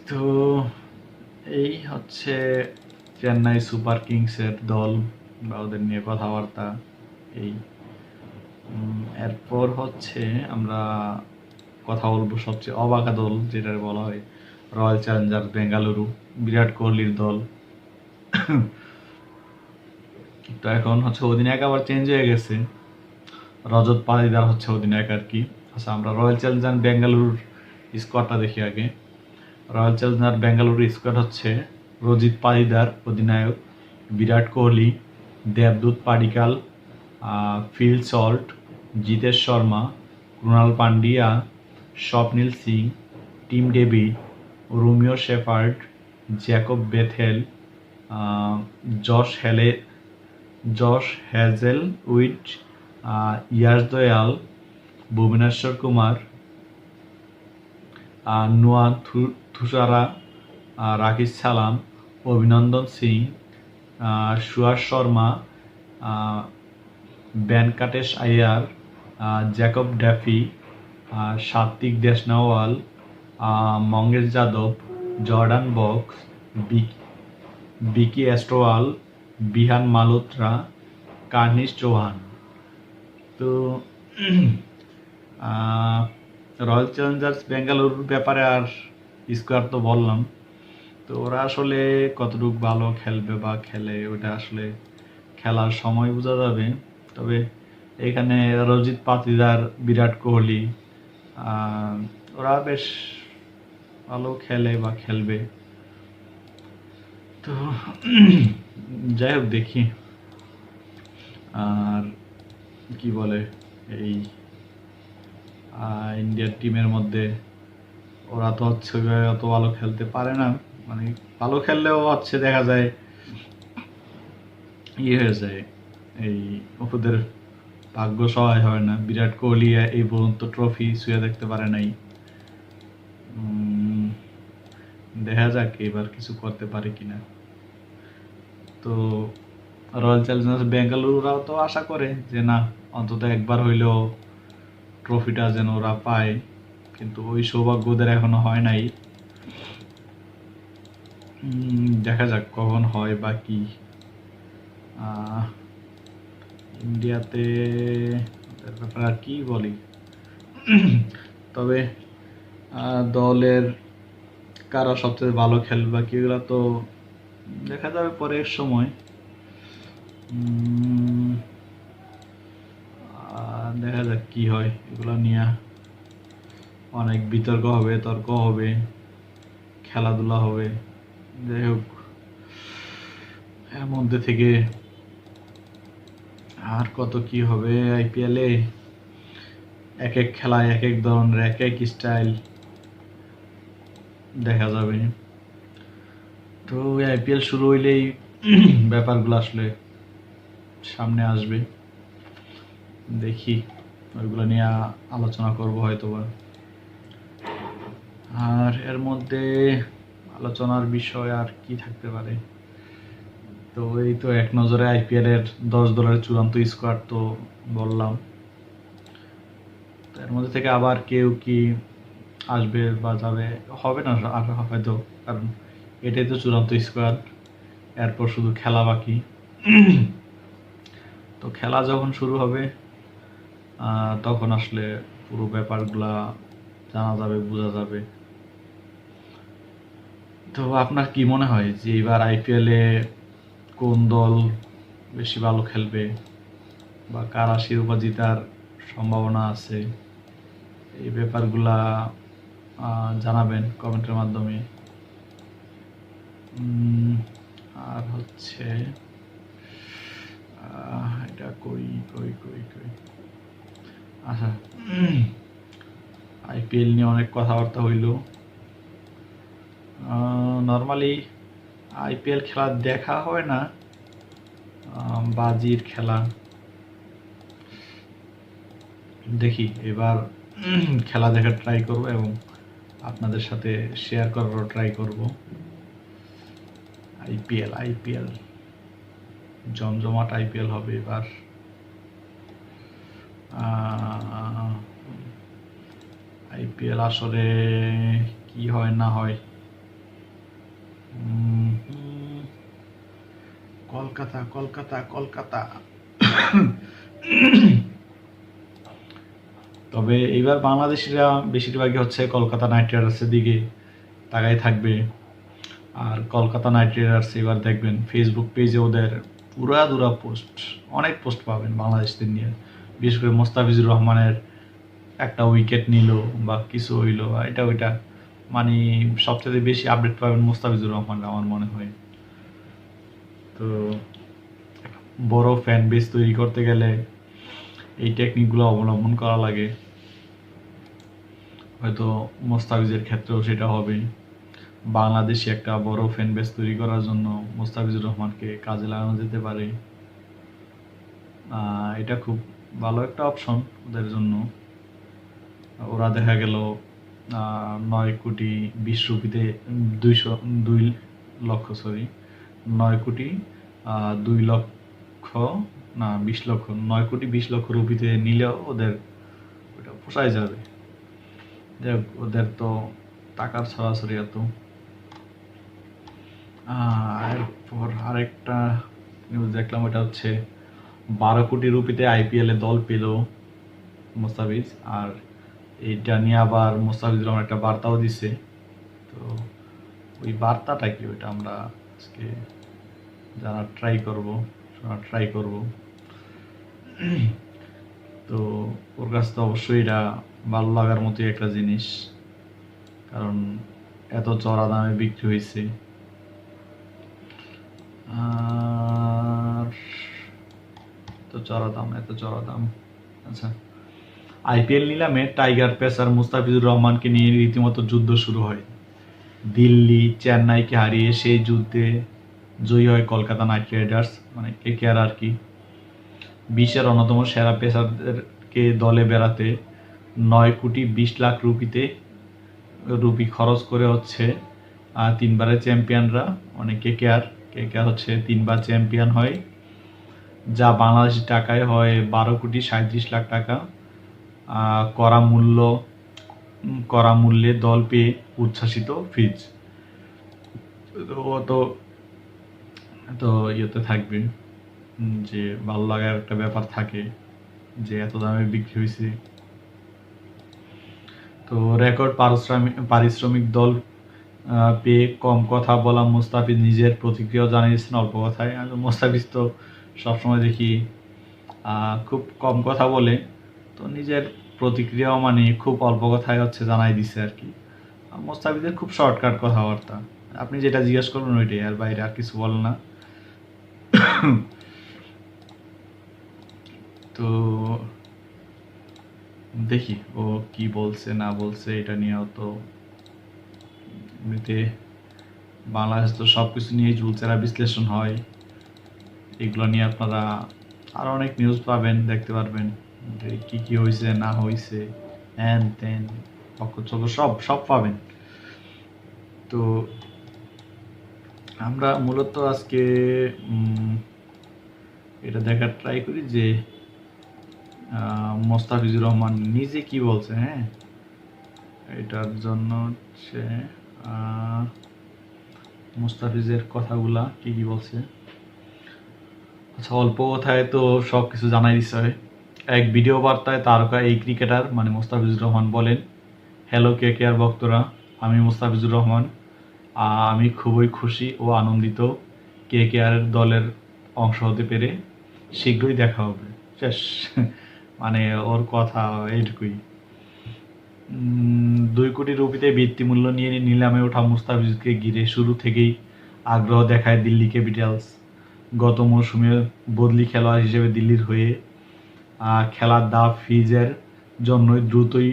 তো এই হচ্ছে চেন্নাই সুপার কিংসের দল বা ওদের নিয়ে কথাবার্তা। এই এরপর হচ্ছে আমরা কথা বলবো সবচেয়ে অবাকা দল, যেটা বলা হয় রয়্যাল চ্যালেঞ্জার্স বেঙ্গালুরু, বিরাট কোহলির দল। তো এখন হচ্ছে অধিনায়ক আবার চেঞ্জ হয়ে গেছে, রজত পাটিদার হচ্ছে অধিনায়ক আর কি। আচ্ছা, আমরা রয়্যাল চ্যালেঞ্জার্স বেঙ্গালুরুর স্কোয়াডটা দেখি আগে। রয়্যাল চ্যালেঞ্জার্স বেঙ্গালুরুর স্কোয়াড হচ্ছে রজিত পাটিদার অধিনায়ক, বিরাট কোহলি, দেবদূত Padikkal, Phil Salt, Jitesh Sharma, Krunal Pandya, Swapnil Singh, Tim David, Romario Shepherd, Jacob Bethell, Josh Hazlewood, Yash Dayal, Bhuvneshwar Kumar, Nuwan Thushara, Rakesh Salam, Abhinandan Singh, Suyash Sharma, Venkatesh Iyer, Jacob Duffy, Satvik Deswal, Mangesh Yadav, Jordan Cox, Vicky Ostwal, Vihaan Malhotra, কার্নিশ Chauhan. তো রয়্যাল চ্যালেঞ্জার্স বেঙ্গালুরুর ব্যাপারে আর স্কোয়াড তো বললাম। তো ওরা আসলে কতটুকু ভালো খেলবে বা খেলে, ওটা আসলে খেলার সময় বোঝা যাবে। তবে এখানে রজিত পাটিদার, বিরাট কোহলি, ওরা বেশ ভালো খেলে বা খেলবে। তো যাই হোক, দেখি। আর কি বলে, এই ইন্ডিয়ার টিমের মধ্যে ওরা তো হচ্ছে ওইভাবে অত ভালো খেলতে পারে না, মানে ভালো খেললেও হচ্ছে দেখা যায় ইয়ে হয়ে যায়, এই ওদের ভাগ্য সহায় হয় না। বিরাট কোহলি এই পর্যন্ত ট্রফি ছুঁয়ে দেখতে পারে নাই। দেখা যাক এবার কিছু করতে পারে কিনা। তো রয়্যাল চ্যালেঞ্জার্স বেঙ্গালুরুরাও তো আশা করে যে না, অন্তত একবার হইলেও ট্রফিটা যেন ওরা পায়, কিন্তু ওই সৌভাগ্য ওদের এখনো হয় নাই। দেখা যাক কখন হয় বা কি। ইন্ডিয়াতে ব্যাপারে আর কি বলি, তবে দলের কারা সবচেয়ে ভালো খেলবে বা কি, এগুলো তো দেখা যাবে পরের সময়। দেখা যাক কি হয়, এগুলো নিয়ে অনেক বিতর্ক হবে, তর্ক হবে, খেলাধুলা হবে। যাই হোক, এর মধ্যে থেকে আর কত কি হবে আইপিএলে, এক এক খেলায় এক এক ধরনের এক এক স্টাইল দেখা যাবে। তো আইপিএল শুরু হইলেই ব্যাপারগুলো আসলে সামনে আসবে, দেখি ওইগুলো নিয়ে আলোচনা করব হয়তোবা। আর এর মধ্যে আলোচনার বিষয় আর কি থাকতে পারে, তো এই তো এক নজরে আইপিএল এর 10 দলের চূড়ান্ত স্কোয়াড তো বললাম। এর মধ্যে থেকে আবার কেউ কি আসবে বা যাবে হবে না, আর হয়তো কারণ এটাই তো চূড়ান্ত স্কোয়াড, এরপর শুধু খেলা বাকি। তো খেলা যখন শুরু হবে তখন আসলে পুরো ব্যাপারগুলা জানা যাবে, বোঝা যাবে। তো আপনার কি মনে হয় যে এবার আইপিএলে কোন দল বেশি ভালো খেলবে বা কারা শিরোপা জেতার সম্ভাবনা আছে? এই ব্যাপারগুলা জানাবেন কমেন্টের মাধ্যমে। আর হচ্ছে এটা কই কই কই কই আচ্ছা, আইপিএল নিয়ে অনেক কথাবার্তা হইল। নর্মালি আইপিএল খেলা দেখা হয় না, বাজির খেলা দেখি। এবার খেলা দেখার ট্রাই করব এবং আপনাদের সাথে শেয়ার করারও ট্রাই করব। আইপিএল জমজমাট আইপিএল হবে এবার। আইপিএল আসলে কি হয় না হয়। কলকাতা কলকাতা কলকাতা তবে এইবার বাংলাদেশিরা বেশিরভাগই হচ্ছে কলকাতা নাইট রাইডার্সের দিকে তাকাই থাকবে। আর কলকাতা নাইট রাইডার্স এবার দেখবেন ফেসবুক পেজে ওদের পুরা পোস্ট, অনেক পোস্ট পাবেন বাংলাদেশদের নিয়ে। বিশেষ করে মোস্তাফিজুর রহমানের একটা উইকেট নিল বা কিছু হইলো এটা ওইটা, মানে সবচেয়ে বেশি আপডেট পাবেন মোস্তাফিজুর রহমান আমার মনে হয়। তো বড় ফ্যান বেস তৈরি করতে গেলে এই টেকনিকগুলো অবলম্বন করা লাগে। হয়তো মোস্তাফিজের ক্ষেত্রেও সেটা হবে। বাংলাদেশে একটা বড় ফ্যান বেস তৈরি করার জন্য মোস্তাফিজুর রহমানকে কাজে লাগানো যেতে পারে। এটা খুব ভালো একটা অপশন ওদের জন্য। ওরা দেখা গেল 9,20,00,000 রুপিতে 9,20,00,000 না 20 লক্ষ, 9,20,00,000 রুপিতে নিলেও ওদের ওটা পোষায় যাবে। ওদের তো টাকার ছড়াছড়ি এত। এরপর আরেকটা নিউজ দেখলাম, ওটা হচ্ছে 12 কোটি রুপিতে আইপিএলে দল পেল মোস্তাফিজ। আর এইটা নিয়ে আবার মোস্তাফিজুর রহমান একটা বার্তাও দিছে। তো ওই বার্তাটা কি, ওইটা আমরা আজকে জানার ট্রাই করব। তো ওর কাছে তো অবশ্যই এটা ভালো লাগার মতোই একটা জিনিস, কারণ এত চড়া দামে বিক্রি হয়েছে। আর এত চড়া দাম। আচ্ছা, আইপিএল নিলামে টাইগার পেসার মুস্তাফিজুর রহমানকে নিয়ে রীতিমতো যুদ্ধ শুরু হয়। দিল্লি চেন্নাইকে হারিয়ে সেই যুদ্ধে জয়ী হয় কলকাতা নাইট রাইডার্স, মানে কেকেআর আর কি। বিশ্বের অন্যতম সেরা পেসারদেরকে দলে বেড়াতে 9,20,00,000 রুপি খরচ করে হচ্ছে 3বারের চ্যাম্পিয়নরা, মানে কেকেআর হচ্ছে 3বার চ্যাম্পিয়ন হয়, যা বাংলাদেশি টাকায় হয় 12,37,00,000 টাকা। করা মূল্যে দল পেয়ে উচ্ছ্বাসিত ফিজ। তো ইয়েতে থাকবে যে ভালো লাগার একটা ব্যাপার থাকে যে এত দামে বিক্রি হয়েছে। তো রেকর্ড পারিশ্রমিক দল পেয়ে কম কথা বলা মুস্তাফিজ নিজের প্রতিক্রিয়া জানিয়েছেন অল্প কথায়। মুস্তাফিজ তো সবসময় দেখি খুব কম কথা বলে, তো নিজের প্রতিক্রিয়াও মানে খুব অল্প কথায় হচ্ছে জানাই দিছে আর কি। মুস্তাফিজের খুব শর্টকাট কথাবার্তা, আপনি যেটা জিজ্ঞেস করবেন ওইটাই, আর বাইরে আর কিছু বল না। তো দেখি ও কি বলছে না বলছে, এটা নিয়েও তো এমনিতে বাংলাদেশ তো সব কিছু নিয়েই চুলচেরা বিশ্লেষণ হয়। এগুলো নিয়ে আপনারা আরও অনেক নিউজ পাবেন, দেখতে পারবেন যে কী কী হয়েছে না হয়েছে, হ্যান ত্যান অকচক সব পাবেন। তো আমরা মূলত আজকে এটা দেখার ট্রাই করি যে মোস্তাফিজুর রহমান নিজে কি বলছে। হ্যাঁ, এটার জন্য হচ্ছে মুস্তাফিজের কথাগুলা কি কি বলছে। আচ্ছা, অল্প কথায় তো সব কিছু জানাই দিচ্ছে। এক ভিডিও বার্তায় তারকা এই ক্রিকেটার মানে মুস্তাফিজুর রহমান বলেন, হ্যালো কেকেআর ভক্তরা, আমি মুস্তাফিজুর রহমান। আমি খুবই খুশি ও আনন্দিত কেকেআর দলের অংশ হতে পেরে। শীঘ্রই দেখা হবে। শেষ। মানে ওর কথা এইটুকুই। 2 কোটি রুপিতে ভিত্তিমূল্য নিয়ে নিলামে ওঠা মুস্তাফিজকে ঘিরে শুরু থেকেই আগ্রহ দেখায় দিল্লি ক্যাপিটালস। গত মৌসুমে বদলি খেলোয়াড় হিসেবে দিল্লির হয়ে খেলার দাম ফিজের জন্যই দ্রুতই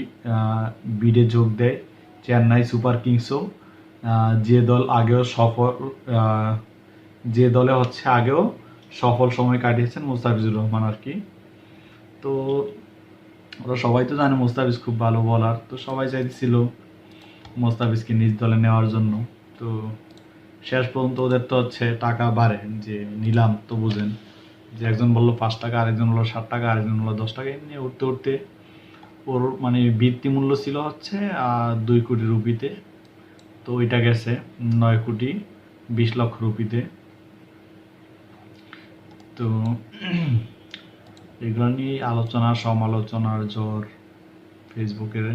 বিডে যোগ দেয় চেন্নাই সুপার কিংসও, যে দল আগেও সফল যে দলে আগেও সফল সময় কাটিয়েছেন মুস্তাফিজুর রহমান আর কি। তো ওরা সবাই তো জানে মুস্তাফিজ খুব ভালো বলার, তো সবাই চাইছিল মুস্তাফিজকে নিজ দলে নেওয়ার জন্য। তো শেষ পর্যন্ত ওদের তো টাকা বাড়ে যে নিলাম, তো বুঝেন যে একজন বললো 5 টাকা, আরেকজন বললো 7 টাকা, আরেকজন বললো 10 টাকা, এমনি উঠতে উঠতে ওর মানে ভিত্তি মূল্য ছিল 2 কোটি রুপিতে, তো ওইটা গেছে 9 কোটি 20 লক্ষ রুপিতে। তো এগুলো নিয়ে আলোচনা সমালোচনার জ্বর ফেসবুকের।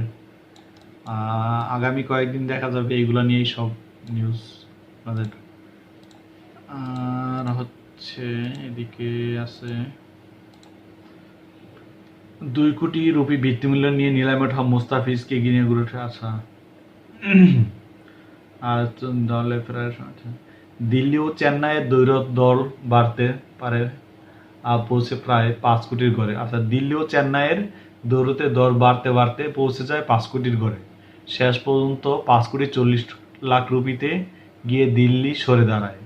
আগামী কয়েকদিন দেখা যাবে এগুলো নিয়েই সব নিউজ আমাদের। আর এদিকে আছে 2 কোটি রুপি ভিত্তিমূল্য নিয়ে নিলামে ওঠা মুস্তাফিজকে ঘিরে গড়ে ওঠে আশা। আর দলে প্রায় দিল্লি ও চেন্নাইয়ের দৈরথ দল বাড়তে পারে পৌঁছে প্রায় 5 কোটির ঘরে। আচ্ছা, দিল্লি ও চেন্নাইয়ের দৌড়তে দর বাড়তে বাড়তে পৌঁছে যায় 5 কোটির ঘরে। শেষ পর্যন্ত 5 কোটি 40 লাখ রুপিতে গিয়ে দিল্লি সরে দাঁড়ায়।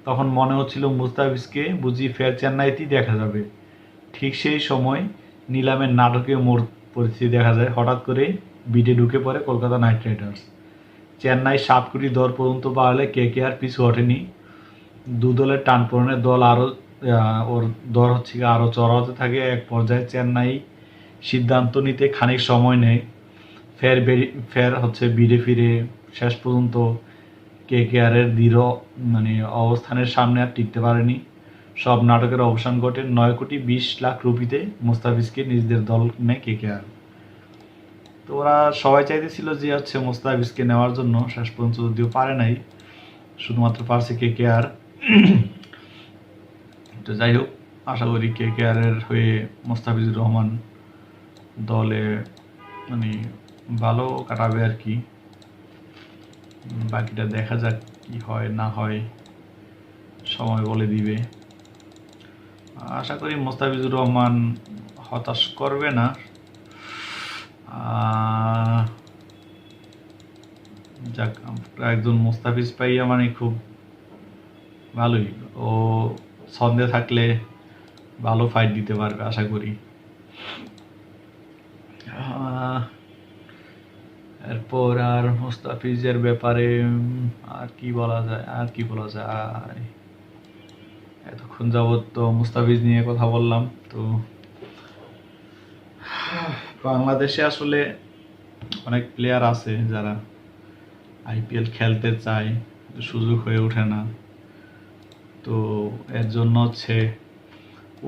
তখন মনে হচ্ছিল মুস্তাফিজকে বুঝি ফের চেন্নাইতেই দেখা যাবে। ঠিক সেই সময় নিলামের নাটকীয় মোড় পরিস্থিতি দেখা যায়। হঠাৎ করে বিডে ঢুকে পড়ে কলকাতা নাইট রাইডার্স। চেন্নাই 7 কোটি দর পর্যন্ত বাড়লে কেকেআর পিছু হটেনি। দু দলের টানপোড়েনে দল আরও ওর দর আরও চড়া হতে থাকে। এক পর্যায়ে চেন্নাই সিদ্ধান্ত নিতে খানিক সময় নেয়, ফের বিডে ফিরে। শেষ পর্যন্ত কেকেআরের দৃঢ় অবস্থানের সামনে আর টিকতে পারেনি। সব নাটকের অবসান ঘটে 9 কোটি 20 লাখ রুপিতে মুস্তাফিজকে নিজেদের দল নেয় কেকেআর। তো ওরা সবাই চাইতেছিল যে মুস্তাফিজকে নেওয়ার জন্য, শেষ পর্যন্ত যদিও পারে নাই, শুধুমাত্র পারছে কেকেআর। তো যাই হোক, আশা করি কেকেআরের হয়ে মুস্তাফিজুর রহমান দলে ভালো কাটাবে আর কি। বাকিটা দেখা যাক কি হয় না হয়, সময় বলে দিবে। আশা করি মুস্তাফিজুর রহমান হতাশ করবে না। যাক, একজন মুস্তাফিজ পাইয়া খুব ভালোই। ও ছন্দে থাকলে ভালো ফাইট দিতে পারবে আশা করি। এরপর আর মুস্তাফিজের ব্যাপারে আর কি বলা যায়। এতক্ষণ যাবত তো মুস্তাফিজ নিয়ে কথা বললাম। তো বাংলাদেশে আসলে অনেক প্লেয়ার আছে যারা আইপিএল খেলতে চায়, সুযোগ হয়ে ওঠে না। তো এর জন্য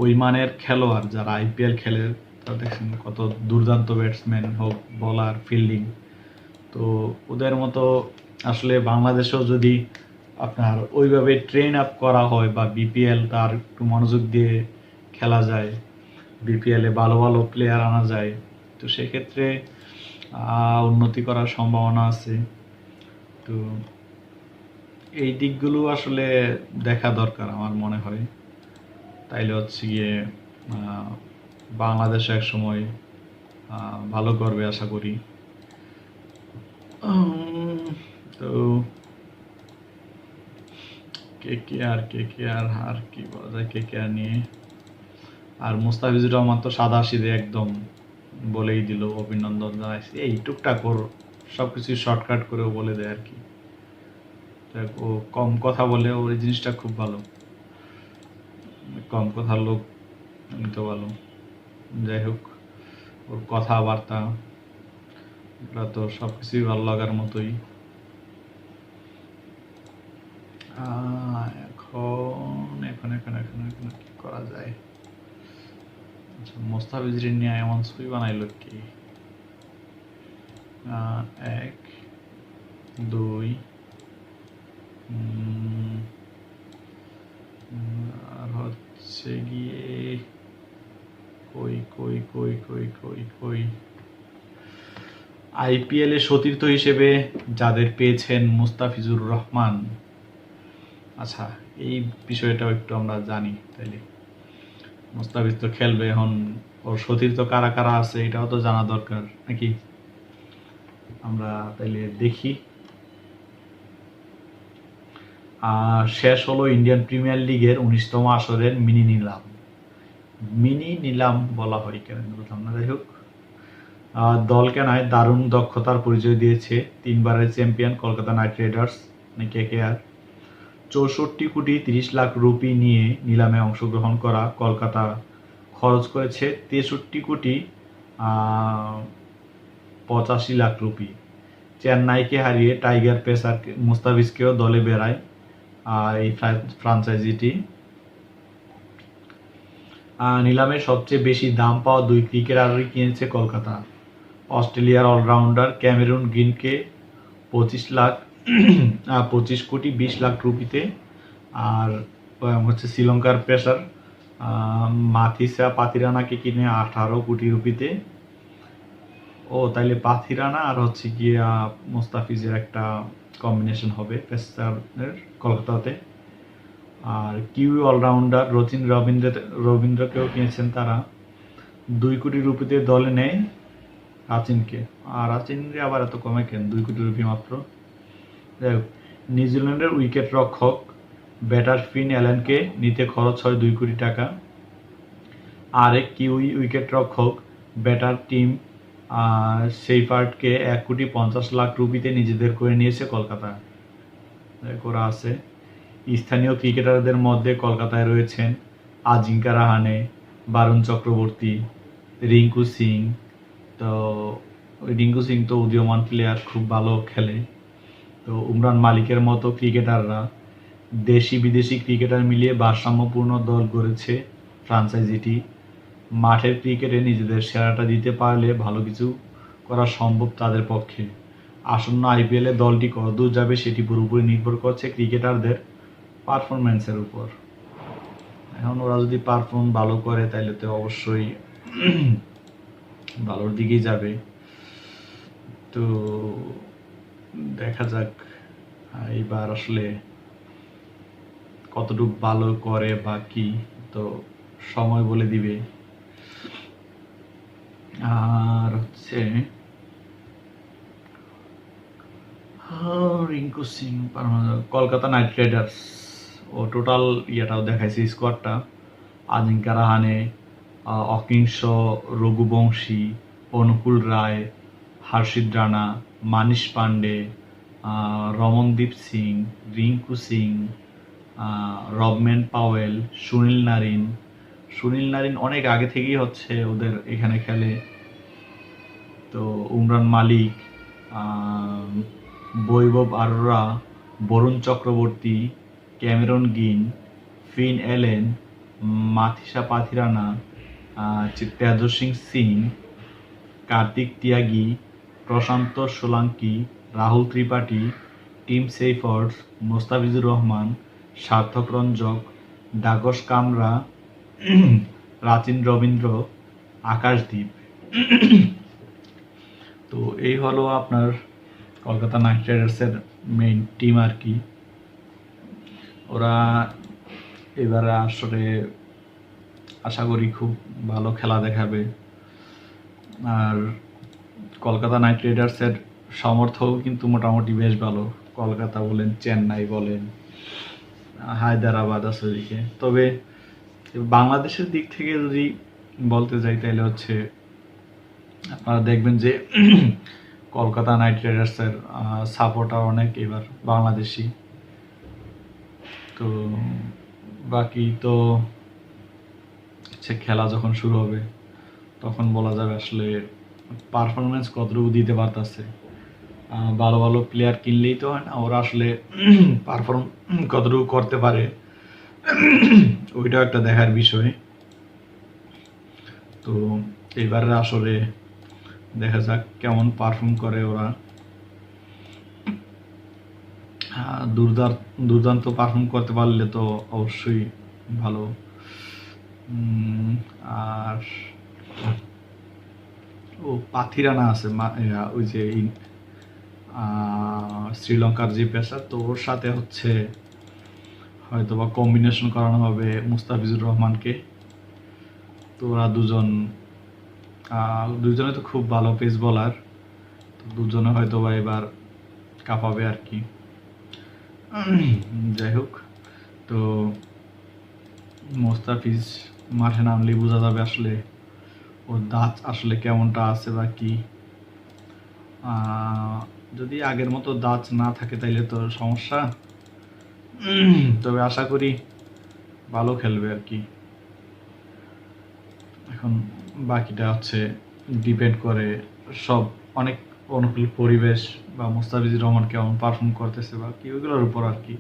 ওই মানের খেলোয়াড় যারা আইপিএল খেলে, তারা দেখছেন কত দুর্দান্ত ব্যাটসম্যান হোক, বোলার, ফিল্ডিং। তো ওদের মতো আসলে বাংলাদেশেও যদি আপনার ওইভাবে ট্রেন আপ করা হয় বা বিপিএল তার একটু মনোযোগ দিয়ে খেলা যায়, বিপিএলে ভালো ভালো প্লেয়ার আনা যায়, তো সেক্ষেত্রে উন্নতি করার সম্ভাবনা আছে। তো এই দিকগুলো আসলে দেখা দরকার আমার মনে হয়। তাইলে গিয়ে বাংলাদেশ এক সময় ভালো করবে আশা করি। তো কেকেআর আর কি বলা যায় কেকেআর নিয়ে। আর মুস্তাফিজুর রহমান তো সাদা সিধে একদম বলেই দিল, অভিনন্দন জানাইছি, এই টুকটাক ওর সবকিছু শর্টকাট করেও বলে দেয় আর কি। ও কম কথা বলে, ওর এই জিনিসটা খুব ভালো, কম কথার লোক তো ভালো। যাই হোক, ওর কথাবার্তা এগুলো তো সবকিছুই ভালো লাগার মতোই। এখন এখন এখন এখন এখন কি করা যায়? আচ্ছা, মোস্তাফিজুর নিয়ে এমন ছবি বানাইলো কি? 1 2 আর হচ্ছে গিয়ে কই কই কই কই কই কই আইপিএল এ সতীর্থ হিসেবে যাদের পেয়েছেন মুস্তাফিজুর রহমান। আচ্ছা, এই বিষয়টাও একটু আমরা জানি। তাইলে মুস্তাফিজ তো খেলবে, এখন ওর সতীর্থ কারা কারা আছে এটাও তো জানা দরকার নাকি? আমরা তাইলে দেখি। শেষ হলো ইন্ডিয়ান প্রিমিয়ার লিগের 19তম আসরের মিনি নিলাম বলা হয় কেন বলতাম না, যাই হোক। দল কেনায় দারুণ দক্ষতার পরিচয় দিয়েছে 3বারের champion Kolkata Knight Riders KKR। 64 কোটি 30 লাখ রুপি নিয়ে নিলামে অংশগ্রহণ করা কলকাতা খরচ করেছে 63 কোটি 85 লাখ রুপি। চেন্নাইকে হারিয়ে টাইগার পেসার মুস্তাফিজকেও দলে বেড়ায় এই ফ্রাঞ্চাইজিটি। নিলামে সবচেয়ে বেশি দাম পাওয়া 2 ক্রিকেটারই কিনেছে কলকাতা। অস্ট্রেলিয়ার অলরাউন্ডার ক্যামেরুন গ্রিনকে 25 কোটি 20 লাখ রুপিতে, আর হচ্ছে শ্রীলঙ্কার পেসার মাথিসা পাথিরানাকে কিনে 18 কোটি রুপিতে। তাইলে পাথিরানা আর হচ্ছে গিয়ে মুস্তাফিজের একটা কম্বিনেশন হবে পেসারের কলকাতাতে। আর কিউই অলরাউন্ডার রচিন রবীন্দ্রকেও কিনেছেন তারা 2 কোটি রুপিতে দলে নেয় রাচিনকে। আর রাচিনকে আবার এত কমে কেন, 2 কোটি রুপি মাত্র। যাই হোক, নিউজিল্যান্ডের উইকেট রক্ষক ব্যাটার ফিন অ্যালেনকে নিতে খরচ হয় 2 কোটি টাকা। আরেক কিউই উইকেট রক্ষক ব্যাটার টিম সেইফার্ডকে 1 কোটি 50 লাখ রুপিতে নিজেদের করে নিয়েছে কলকাতা। করা আছে। স্থানীয় ক্রিকেটারদের মধ্যে কলকাতায় রয়েছেন আজিঙ্কা রাহানে, বারুণ চক্রবর্তী, রিঙ্কু সিং। তো রিঙ্কু সিং তো উদীয়মান প্লেয়ার, খুব ভালো খেলে। তো উমরান মালিকের মতো ক্রিকেটাররা দেশি বিদেশি ক্রিকেটার মিলিয়ে ভারসাম্যপূর্ণ দল গড়েছে ফ্রাঞ্চাইজিটি। মাঠের ক্রিকেটে নিজেদের সেরাটা দিতে পারলে ভালো কিছু করা সম্ভব তাদের পক্ষে। আসন্ন আইপিএলে দলটি কতদূর যাবে সেটি পুরোপুরি নির্ভর করছে ক্রিকেটারদের পারফরম্যান্সের উপর। এখন ওরা যদি পারফর্ম ভালো করে তাহলে তো অবশ্যই ভালোর দিকেই যাবে। তো দেখা যাক এইবার আসলে কতটুকু ভালো করে বা কি, তো সময় বলে দিবে। আর হচ্ছে রিঙ্কু সিং, কলকাতা নাইট রাইডার্স ও টোটাল ইয়েটাও দেখাইছে স্কোয়াডটা। আজিঙ্কা রাহানে, অকিংস রঘুবংশী, অনুকূল রায়, হর্ষিত রানা, মানিশ পান্ডে, রমনদীপ সিং, রিঙ্কু সিং, রবম্যান পাওয়েল, সুনীল নারিন অনেক আগে থেকেই হচ্ছে ওদের এখানে খেলে। তো Umran Malik, Vaibhav Arora, Varun Chakravarthy, Cameron Green, Finn Allen, Matheesha Pathirana, Tejasvi Singh, Kartik Tyagi, Prashant Solanki, Rahul Tripathi, Tim Seifert, Mustafizur Rahman, Sarthak Ranjan, ডাগস কামরা, রাচিন রবীন্দ্র, আকাশদ্বীপ। তো এই হলো আপনার কলকাতা নাইট রাইডার্সের মেইন টিম আর কি। ওরা এবারে আসলে আশা করি খুব ভালো খেলা দেখাবে। আর কলকাতা নাইট রাইডার্সের সমর্থক কিন্তু মোটামুটি বেশ ভালো। কলকাতা বলেন, চেন্নাই বলেন, হায়দ্রাবাদ আছে ওদিকে। তবে বাংলাদেশের দিক থেকে যদি বলতে যাই তাহলে হচ্ছে আপনারা দেখবেন যে কলকাতা নাইট রাইডার্সের সাপোর্টার অনেক এবার বাংলাদেশি। তো বাকি তো হচ্ছে খেলা যখন শুরু হবে তখন বলা যাবে আসলে পারফরমেন্স কতটুকু দিতে পারতেছে। ভালো ভালো প্লেয়ার কিনলেই তো হয় না, ওরা আসলে পারফর্ম কতটুকু করতে পারে ওইটাও একটা দেখার বিষয়। তো এইবারে আসলে দেখা যাক কেমন পারফর্ম করে ওরা। দুর্দান্ত পারফর্ম করতে পারলে তো অবশ্যই ভালো। আর ও পাথিরানা আছে ওই যে শ্রীলঙ্কার যে পেসার, তো ওর সাথে হচ্ছে হয়তো বা কম্বিনেশন করানো হবে মুস্তাফিজুর রহমানকে। তো ওরা দুজনে তো খুব ভালো পেস বলার, তো দুজনে হয়তো বা এবার কাঁপাবে আর কি। যাই হোক, তো মোস্তাফিজ মাঠে নামলেই বোঝা যাবে আসলে ওর দাঁত আসলে কেমনটা আছে বা কি। যদি আগের মতো দাঁত না থাকে তাইলে তো সমস্যা। তবে আশা করি ভালো খেলবে আর কি। এখন বাকিটা হচ্ছে ডিপেন্ড করে সব অনেক অনুকূল পরিবেশ বা মুস্তাফিজুর রহমান কেমন পারফর্ম করতেছে বা কি, ওইগুলোর উপর আর কি।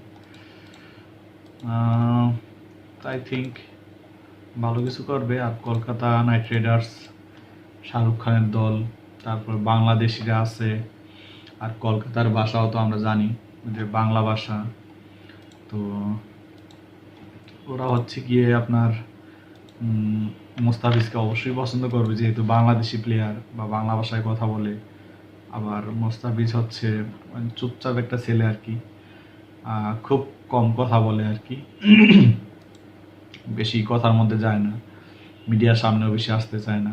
আই থিঙ্ক ভালো কিছু করবে। আর কলকাতা নাইট রাইডার্স, শাহরুখ খানের দল, তারপর বাংলাদেশিরা আছে, আর কলকাতার ভাষাও তো আমরা জানি যে বাংলা ভাষা। তো ওরা হচ্ছে গিয়ে আপনার মোস্তাফিজকে অবশ্যই পছন্দ করবে, যেহেতু বাংলাদেশি প্লেয়ার বা বাংলা ভাষায় কথা বলে। আবার মোস্তাফিজ হচ্ছে চুপচাপ একটা ছেলে আর কি, খুব কম কথা বলে আর কি, বেশি কথার মধ্যে যায় না, মিডিয়ার সামনেও বেশি আসতে চায় না,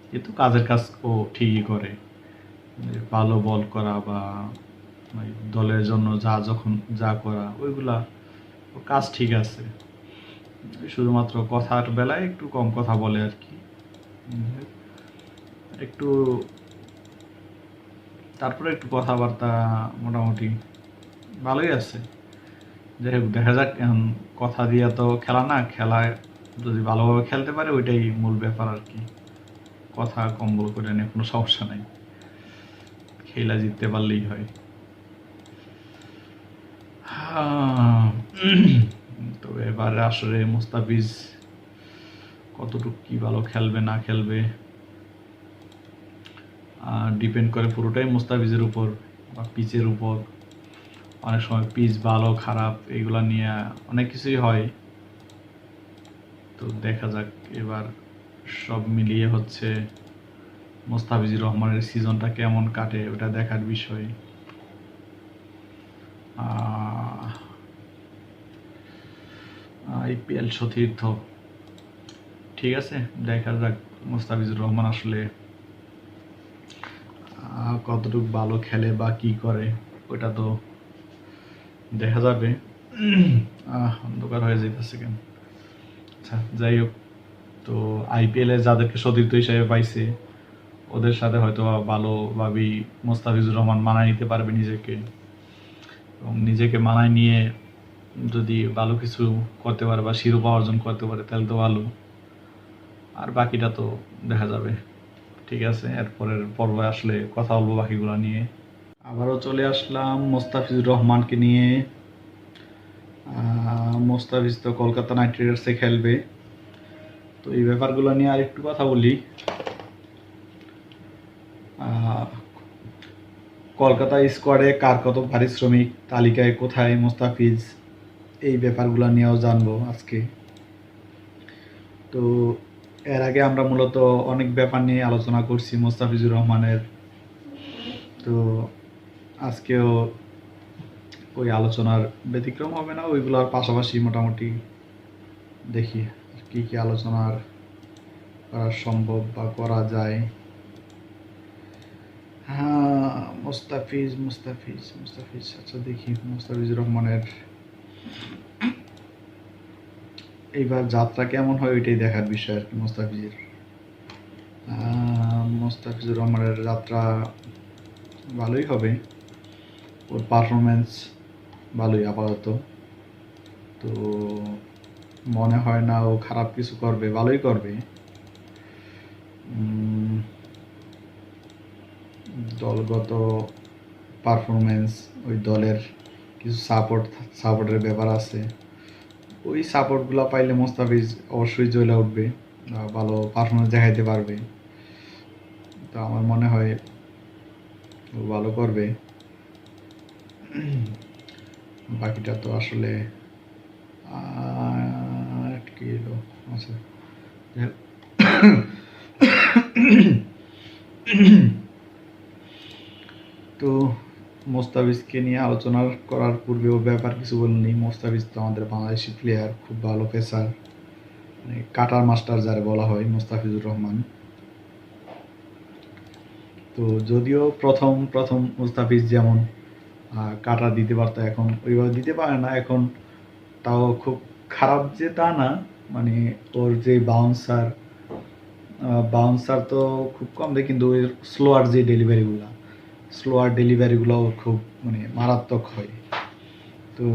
কিন্তু কাজের কাজ ও ঠিকই করে। ভালো বল করা বা দলের জন্য যা করা ওইগুলা কাজ ঠিক আছে, শুধুমাত্র কথার বেলায় একটু কম কথা বলে আর কি। একটু তারপরে একটু কথাবার্তা মোটামুটি ভালোই আছে। যাই হোক, দেখা যাক। এখন কথা দিয়া তো খেলা না, খেলায় যদি ভালোভাবে খেলতে পারে ওইটাই মূল ব্যাপার আর কি। কথা কম বল করে নিয়ে কোনো সমস্যা নাই, খেলা জিততে পারলেই হয়। তবে এবার আসলে মুস্তাফিজ কতটুকু কি ভালো খেলবে না খেলবে ডিপেন্ড করে পুরোটাই মুস্তাফিজের উপর বা পিচের উপর। অনেক সময় পিচ ভালো খারাপ এগুলা নিয়ে অনেক কিছুই হয়। তো দেখা যাক এবার সব মিলিয়ে হচ্ছে মোস্তাফিজুর রহমানের সিজনটা কেমন কাটে ওটা দেখার বিষয়। আইপিএল সতীর্থ, ঠিক আছে, দেখা যাক মোস্তাফিজুর রহমান আসলে কতটুকু ভালো খেলে বা কি করে ওটা তো দেখা যাবে। অন্ধকার হয়ে যেতেছে কেন? আচ্ছা, যাই হোক, তো আইপিএলে যাদেরকে সতীর্থ হিসেবে পাইছে ওদের সাথে হয়তো ভালোভাবেই মোস্তাফিজুর রহমান মানায় নিতে পারবে নিজেকে, এবং নিজেকে মানায় নিয়ে যদি ভালো কিছু করতে পারে বা শিরোপা অর্জন করতে পারে তাহলে তো ভালো। আর বাকিটা তো দেখা যাবে। ঠিক আছে, এরপরের পর্বে আসলে কথা বলবো বাকিগুলো নিয়ে। আবারও চলে আসলাম মোস্তাফিজুর রহমানকে নিয়ে। মোস্তাফিজ তো কলকাতা নাইট রাইডার্সে খেলবে, তো এই ব্যাপারগুলো নিয়ে আর একটু কথা বলি। কলকাতা স্কোয়াডে কার কত পারিশ্রমিক, তালিকায় কোথায় মোস্তাফিজ, এই ব্যাপারগুলো নিয়েও জানবো আজকে। তো এর আগে আমরা মূলত অনেক ব্যাপার নিয়ে আলোচনা করছি মোস্তাফিজুর রহমানের, তো আজকেও ওই আলোচনার ব্যতিক্রম হবে না, ওইগুলোর পাশাপাশি মোটামুটি দেখি কি কি আলোচনার করা সম্ভব বা করা যায়। হ্যাঁ, মুস্তাফিজ মুস্তাফিজ মুস্তাফিজ আচ্ছা দেখি মুস্তাফিজুর রহমানের এইবার যাত্রা কেমন হয় ওইটাই দেখার বিষয় আর কি। মুস্তাফিজুর রহমানের যাত্রা ভালোই হবে, ওর পারফরমেন্স ভালোই আপাতত। তো মনে হয় না ও খারাপ কিছু করবে, ভালোই করবে। দলগত পারফরমেন্স, ওই দলের কিছু সাপোর্টের ব্যাপার আছে, ওই সাপোর্টগুলো পাইলে মোস্তাফিজ অবশ্যই জ্বলে উঠবে, ভালো পারফরমেন্স দেখাইতে পারবে। তো আমার মনে হয় ও ভালো করবে। বাকিটা তো আসলে কি এলো, আচ্ছা তো মোস্তাফিজকে নিয়ে আলোচনা করার পূর্বে ওর ব্যাপার কিছু বলিনি। মোস্তাফিজ তো আমাদের বাংলাদেশি প্লেয়ার, খুব ভালো পেসার, মানে কাটার মাস্টার যারে বলা হয় মোস্তাফিজুর রহমান। তো যদিও প্রথম প্রথম মুস্তাফিজ যেমন কাটা দিতে পারতো, এখন ওইভাবে দিতে পারে না। এখন তাও খুব খারাপ যে তা না, মানে ওর যে বাউন্সার তো খুব কম দেয়, কিন্তু ওই স্লোয়ার ডেলিভারিগুলো ওর খুব মানে মারাত্মক হয়। তো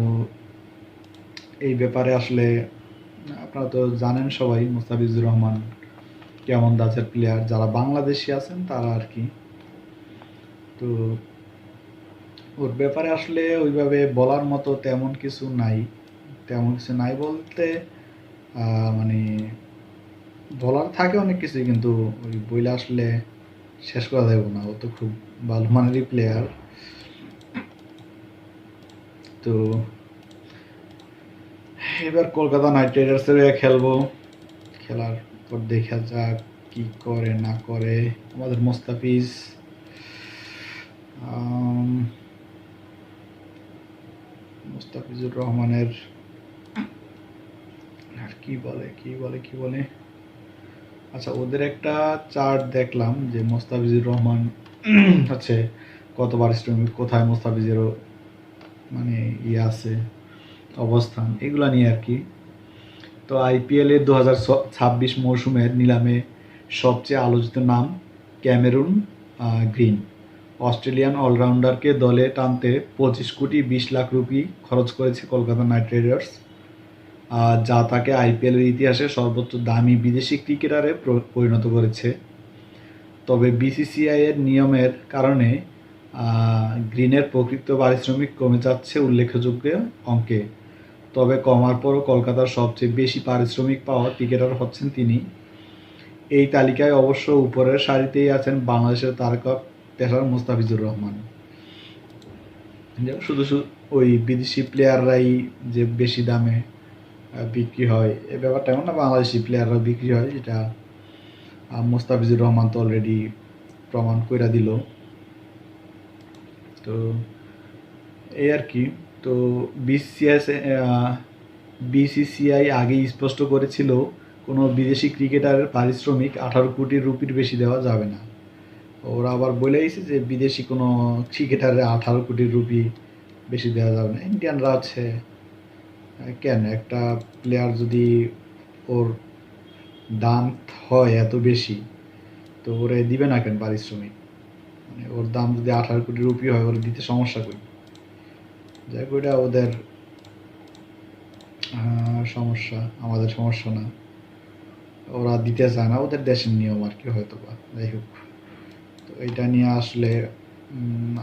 এই ব্যাপারে আসলে আপনারা তো জানেন সবাই মুস্তাফিজুর রহমান কেমন ধাঁচের প্লেয়ার, যারা বাংলাদেশি আছেন তারা আর কি। তো ওর ব্যাপারে আসলে ওইভাবে বলার মতো তেমন কিছু নাই বলতে মানে বলার থাকে অনেক কিছুই, কিন্তু ওই বইলে আসলে শেষ করা যাবে না। ও তো খুব ভালো মানেরই প্লেয়ার। তো এবার কলকাতা নাইট রাইডার্সের হয়ে খেলবো, খেলার পর দেখা যাক কি করে না করে আমাদের মোস্তাফিজ। মুস্তাফিজুর রহমানের আর কি বলে আচ্ছা, ওদের একটা চার্ট দেখলাম যে মোস্তাফিজুর রহমান হচ্ছে কত পারিশ্রমিক, কোথায় মোস্তাফিজেরও মানে আছে অবস্থান, এগুলা নিয়ে আর কি। তো আইপিএল এর 2026 মৌসুমের নিলামে সবচেয়ে আলোচিত নাম ক্যামেরুন গ্রিন। অস্ট্রেলিয়ান অলরাউন্ডারকে দলে টানতে 25 কোটি 20 লাখ রুপি খরচ করেছে কলকাতা নাইট রাইডার্স, যা তাকে আইপিএলের ইতিহাসে সর্বোচ্চ দামি বিদেশি ক্রিকেটারে পরিণত করেছে। তবে বিসিসিআই এর নিয়মের কারণে গ্রিনের প্রকৃত পারিশ্রমিক কমে যাচ্ছে উল্লেখযোগ্য অঙ্কে। তবে কমার পরও কলকাতার সবচেয়ে বেশি পারিশ্রমিক পাওয়া ক্রিকেটার হচ্ছেন তিনি। এই তালিকায় অবশ্য উপরের সারিতেই আছেন বাংলাদেশের তারকা পেসার মুস্তাফিজুর রহমান। শুধু ওই বিদেশি প্লেয়াররাই যে বেশি দামে বিক্রি হয় এ ব্যাপারটা এমন না, বাংলাদেশি প্লেয়াররাও বিক্রি হয়, যেটা মুস্তাফিজুর রহমান তো অলরেডি প্রমাণ করে দিল। তো এই আর কি। তো বিসিসিআই আগেই স্পষ্ট করেছিল কোনো বিদেশি ক্রিকেটারের পারিশ্রমিক 18 কোটি রুপির বেশি দেওয়া যাবে না। ওরা আবার বলে দিয়েছে যে বিদেশি কোনো ক্রিকেটারের 18 কোটি রুপি বেশি দেওয়া যাবে না। ইন্ডিয়ানরা আছে কেন, একটা প্লেয়ার যদি ওর দাম হয় এত বেশি, তো ওরে দিবে না কেন পারিশ্রমিক? মানে ওর দাম যদি 18 কোটি রুপি হয়, ওরে দিতে সমস্যা করি? যাই হোক, ওইটা ওদের সমস্যা, আমাদের সমস্যা না। ওরা দিতে চায় না, ওদের দেশের নিয়ম আর কি হয়তো বা। যাই হোক, তো এইটা নিয়ে আসলে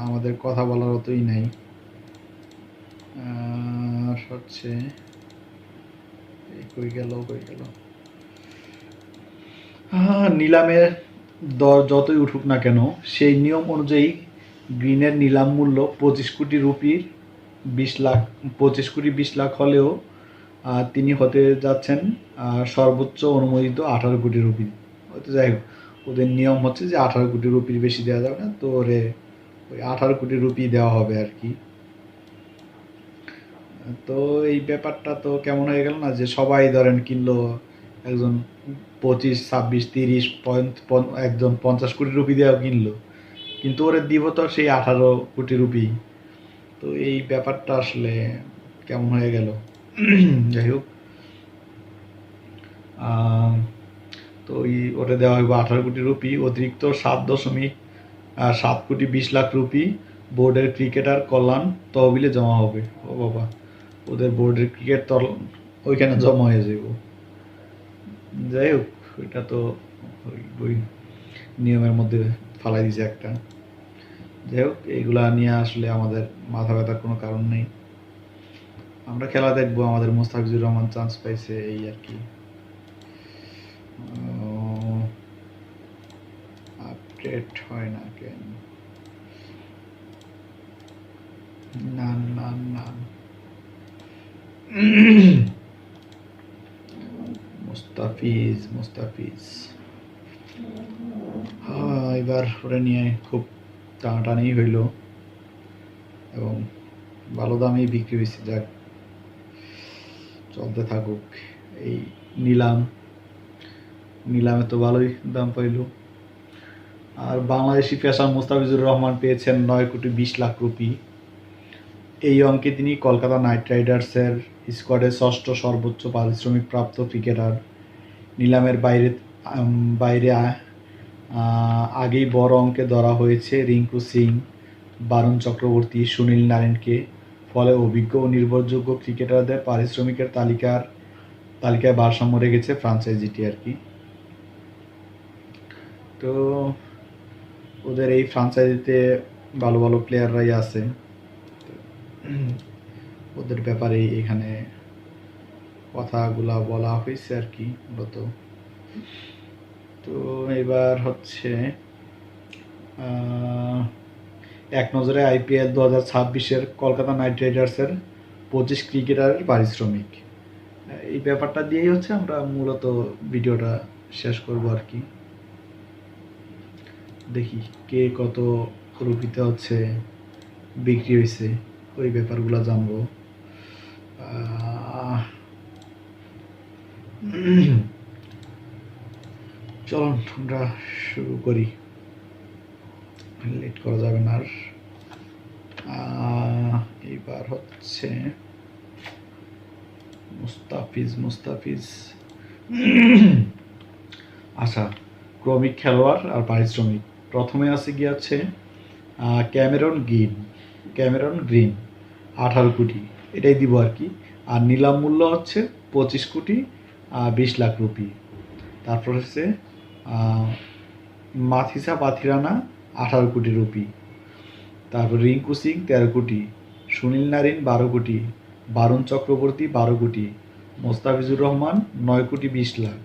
আমাদের কথা বলার অতই নাই। হচ্ছে কই গেল নিলামের দর যতই উঠুক না কেন, সেই নিয়ম অনুযায়ী গ্রিনের নিলাম মূল্য 25 কোটি 20 লাখ হলেও তিনি হতে যাচ্ছেন সর্বোচ্চ অনুমোদিত 18 কোটি রুপি। হয়তো যাই হোক, ওদের নিয়ম হচ্ছে যে 18 কোটি রুপির বেশি দেওয়া যাবে না, তো ওরে ওই 18 কোটি রুপি দেওয়া হবে আর কি। তো এই ব্যাপারটা তো কেমন হয়ে গেল না, যে সবাই ধরেন কিনলো, একজন 25, 26, 30 একজন 50 কোটি রুপি দেওয়া কিনলো, কিন্তু ওরে দিব তো সেই 18 কোটি রুপি। তো এই ব্যাপারটা আসলে কেমন হয়ে গেল। যাই হোক, তো ওটা দেওয়া হইব 18 কোটি রুপি, অতিরিক্ত 7.7 কোটি 20 লাখ রুপি বোর্ডের ক্রিকেটার কল্যাণ তহবিলে জমা হবে। ও বাবা, ওদের বোর্ডের ক্রিকেট ওইখানে জমা হয়ে যাব। যাই হোক, ওইটা তো ওই নিয়মের মধ্যে ফালাই দিছে একটা। যাই হোক, এইগুলা নিয়ে আসলে আমাদের মাথা ব্যথার কোনো কারণ নেই। আমরা খেলা দেখবো, আমাদের মোস্তাফিজুর রহমান চান্স পাইছে, এই আর কি। আপডেট হয় না কেন? না না না, মুস্তাফিজ মুস্তাফিজ এবার ওরে নিয়ে খুব টানাটানি হইল এবং ভালো দামেই বিক্রি হয়েছে। যাক, চলতে থাকুক। এই নিলামে তো ভালোই দাম পাইল। আর বাংলাদেশি পেসার মোস্তাফিজুর রহমান পেয়েছেন 9,20,00,000 রুপি। এই অঙ্কে তিনি কলকাতা নাইট রাইডার্সের স্কোয়াডের ষষ্ঠ সর্বোচ্চ পারিশ্রমিক প্রাপ্ত ক্রিকেটার। নিলামের বাইরে আগেই বড় অঙ্কে ধরা হয়েছে রিঙ্কু সিং, বারুণ চক্রবর্তী, সুনীল নারিনকে। ফলে অভিজ্ঞ ও নির্ভরযোগ্য ক্রিকেটারদের পারিশ্রমিকের তালিকায় ভারসাম্য রেখেছে ফ্রাঞ্চাইজিটি আর কি। তো ওদের এই ফ্রাঞ্চাইজিতে ভালো ভালো প্লেয়াররাই আছে, ওদের ব্যাপারে এখানে কথাগুলা বলা হয়েছে আর কি মূলত। তো এবার হচ্ছে এক নজরে IPL 2026-এর কলকাতা নাইট রাইডার্সের 25 ক্রিকেটারের পারিশ্রমিক। এই ব্যাপারটা দিয়েই হচ্ছে আমরা মূলত ভিডিওটা শেষ করব আর কি। দেখি কে কত রুপিতে হচ্ছে বিক্রি হয়েছে, ওই ব্যাপারগুলো জানবো। চলুন আমরা শুরু করি, লেট করা যাবে না আর। এইবার হচ্ছে মুস্তাফিজ আচ্ছা, ক্রমিক খেলোয়াড় আর পারিশ্রমিক। প্রথমে আছে গিয়ে আছে ক্যামেরন গ্রিন 18 কোটি, এটাই দিব আর কি। আর নিলাম মূল্য হচ্ছে 25,20,00,000 রুপি। তারপর হচ্ছে মাথিসা পাথিরানা 18 কোটি রুপি। তারপর রিঙ্কু সিং 13 কোটি, সুনীল নারিন 12 কোটি, বারুণ চক্রবর্তী 12 কোটি, মোস্তাফিজুর রহমান 9,20,00,000,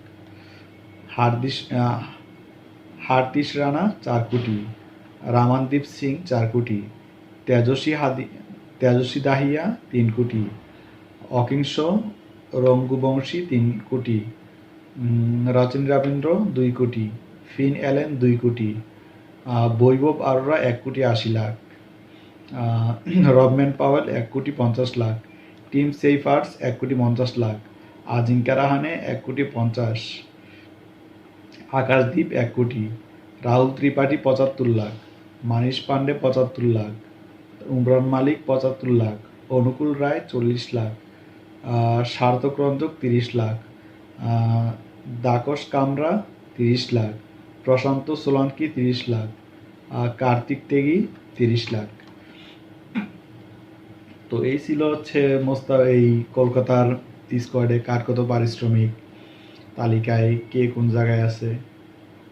হার্দিশ রানা 4 কোটি, রামানদীপ সিং 4 কোটি, তেজস্বী দাহিয়া 3 কোটি, অকিংস রঙ্গুবংশী 3 কোটি, রচিন রবীন্দ্র 2 কোটি, ফিন Allen 2 crore, Vaibhav Arora 1,80,00,000, Rovman Powell 1,50,00,000, Tim Seifert 1,50,00,000, Ajinkya Rahane 1,50,00,000, Akashdeep 1 crore, Rahul Tripathi 75,00,000, Manish Pandey 75,00,000, Umran মালিক 75,00,000, অনুকূল রায় 40,00,000, সার্থক রঞ্জক 30,00,000, দাকশ কামরা 30,00,000, প্রশান্ত সোলাঙ্কি 30,00,000, কার্তিক তেগি 30,00,000। তো এই ছিল হচ্ছে এই কলকাতার স্কোয়াডে কার কত পারিশ্রমিক, তালিকায় কে কোন জায়গায় আছে,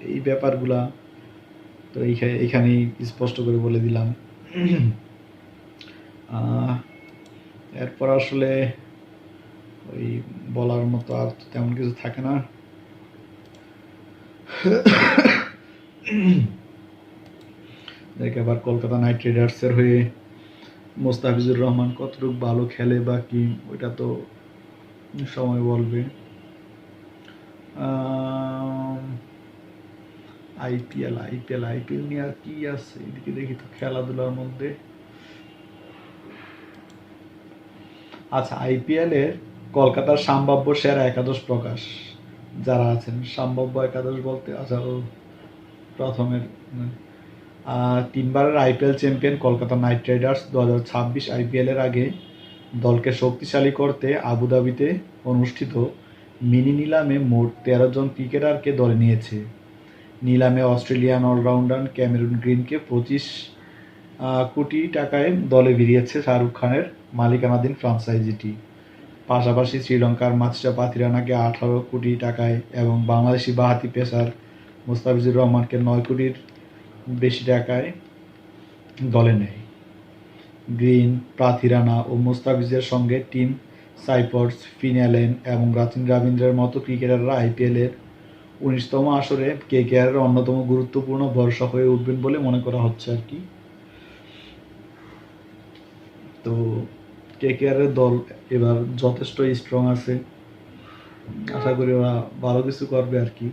এই ব্যাপারগুলা তো এইখানেই স্পষ্ট করে বলে দিলাম। এরপর আসলে ওই বলার মতো আর তেমন কিছু থাকে না। দেখ, এবার কলকাতা নাইট রাইডার্সের হয়ে মোস্তাফিজুর রহমান কতটুকু ভালো খেলে বা কি, ওইটা তো সময় বলবে। আইপিএল নিয়ে আর কি আছে, এদিকে দেখি তো খেলাধুলার মধ্যে। আচ্ছা, IPL এর কলকাতার সম্ভাব্য সেরা একাদশ প্রকাশ। যারা আছেন সম্ভাব্য একাদশ বলতে, আচ্ছা প্রথমের 3বারের IPL champion Kolkata Knight Riders 2026 IPL এর আগে দলকে শক্তিশালী করতে আবুধাবিতে অনুষ্ঠিত মিনি নিলামে মোট 13 জন ক্রিকেটারকে দলে নিয়েছে। নিলামে অস্ট্রেলিয়ান অলরাউন্ডার ক্যামেরন গ্রিনকে 25 কোটি টাকায় দলে ভিড়িয়েছে শাহরুখ খানের মালিকানাধীন ফ্রাঞ্চাইজিটি। পাশাপাশি শ্রীলঙ্কার মাথিসা পাথিরানাকে 18 কোটি টাকায় এবং বাংলাদেশি বাঁহাতি পেসার মোস্তাফিজুর রহমানকে 9 কোটির বেশি টাকায় দলে নেয়। গ্রিন, প্রার্থী রানা ও মোস্তাফিজের সঙ্গে টিম সাইফার্স, ফিন অ্যালেন এবং রাচিন রবীন্দ্রের মতো ক্রিকেটাররা আইপিএলের 19তম আসরে কেকেআরের অন্যতম গুরুত্বপূর্ণ ভরসা হয়ে উঠবেন বলে মনে করা হচ্ছে আর কি। তো কেকেআরের দল এবার যথেষ্ট স্ট্রং আছে, আশা করি ওরা ভালো কিছু করবে আর কি।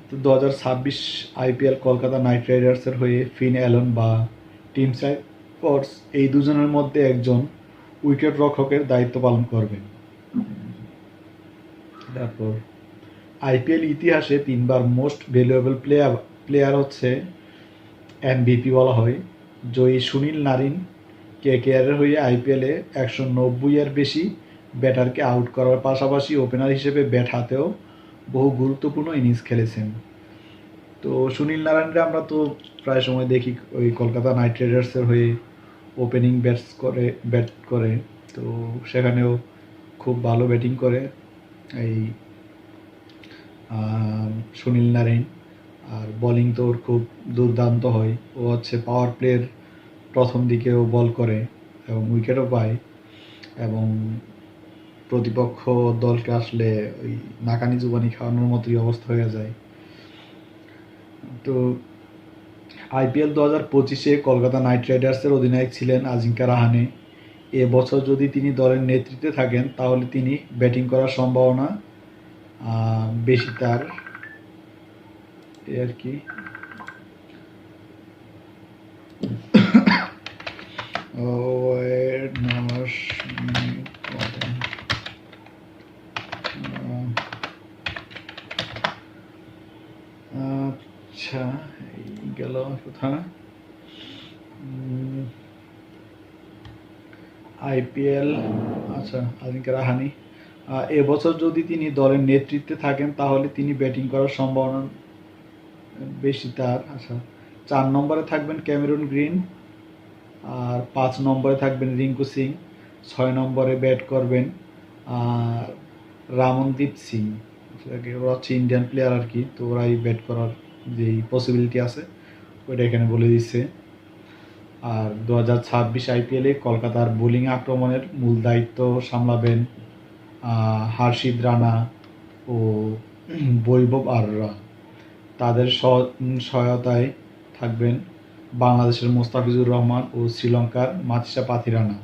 তো 2026 আইপিএল কলকাতা নাইট রাইডার্সের হয়ে ফিন অ্যালন বা টিম সাইফার্স এই দুজনের মধ্যে একজন উইকেট রক্ষকের দায়িত্ব পালন করবেন। তারপর আইপিএল ইতিহাসে 3বার মোস্ট ভ্যালুয়েবল প্লেয়ার হচ্ছে এমভিপি বলা হয় জয়ী সুনীল নারিন কেকেআরের হয়ে আইপিএলে 190-এর বেশি ব্যাটারকে আউট করার পাশাপাশি ওপেনার হিসেবে ব্যাট হাতেও বহু গুরুত্বপূর্ণ ইনিংস খেলেছেন। তো সুনীল নারায়ণকে আমরা তো প্রায় সময় দেখি ওই কলকাতা নাইট রাইডার্সের হয়ে ওপেনিং ব্যাট করে, তো সেখানেও খুব ভালো ব্যাটিং করে এই সুনীল নারায়ণ। আর বোলিং তো ওর খুব দুর্দান্ত হয়, ও হচ্ছে পাওয়ার প্লের প্রথম দিকেও বল করে এবং উইকেটও পায় এবং প্রতিপক্ষ দলকে আসলে ওই নাকানি জুবানি খাওয়ানোর মতোই অবস্থা হয়ে যায়। তো আইপিএল 2025-এ কলকাতা নাইট রাইডার্সের অধিনায়ক ছিলেন আজিঙ্কা রাহানে। এবছর যদি তিনি দলের নেতৃত্বে থাকেন তাহলে তিনি ব্যাটিং করার সম্ভাবনা বেশি তার আর কি। আচ্ছা, গেল কথা। আইপিএল, আচ্ছা আজিঙ্কা রাহানে এবছর যদি তিনি দলের নেতৃত্বে থাকেন তাহলে তিনি ব্যাটিং করার সম্ভাবনা বেশি তার। আচ্ছা, 4 নম্বরে থাকবেন ক্যামেরন গ্রিন, আর 5 নম্বরে থাকবেন রিঙ্কু সিং, 6 নম্বরে ব্যাট করবেন রামনদীপ সিং। ওরা হচ্ছে ইন্ডিয়ান প্লেয়ার আর কি, তো ওরাই ব্যাট করার যেই পসিবিলিটি আছে ওইটা এখানে বলে দিচ্ছে। আর 2026 আইপিএলে কলকাতার বোলিং আক্রমণের মূল দায়িত্ব সামলাবেন হর্ষিত রানা ও বৈভব আরোরা। তাদের সহায়তায় থাকবেন বাংলাদেশের মোস্তাফিজুর রহমান ও শ্রীলঙ্কার মাতিসা পাথিরানা।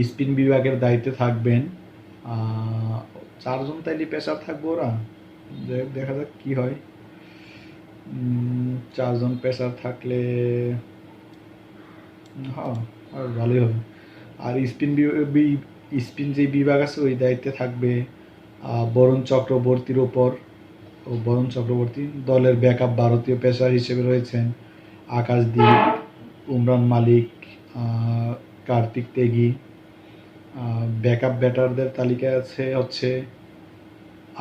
স্পিন বিভাগের দায়িত্বে থাকবেন 4 জন তাইলে পেসার থাকবো ওরা, দেখা যাক কি হয়। 4 জন পেসার থাকলে হ্যাঁ আর ভালোই হবে। আর স্পিন যে বিভাগ আছে ওই দায়িত্বে থাকবে বরুণ চক্রবর্তীর ওপর। বরুণ চক্রবর্তী দলের ব্যাকআপ ভারতীয় পেসার হিসেবে রয়েছেন আকাশদীপ, উমরান মালিক, কার্তিক তেগি। ব্যাকআপ ব্যাটারদের তালিকায় হচ্ছে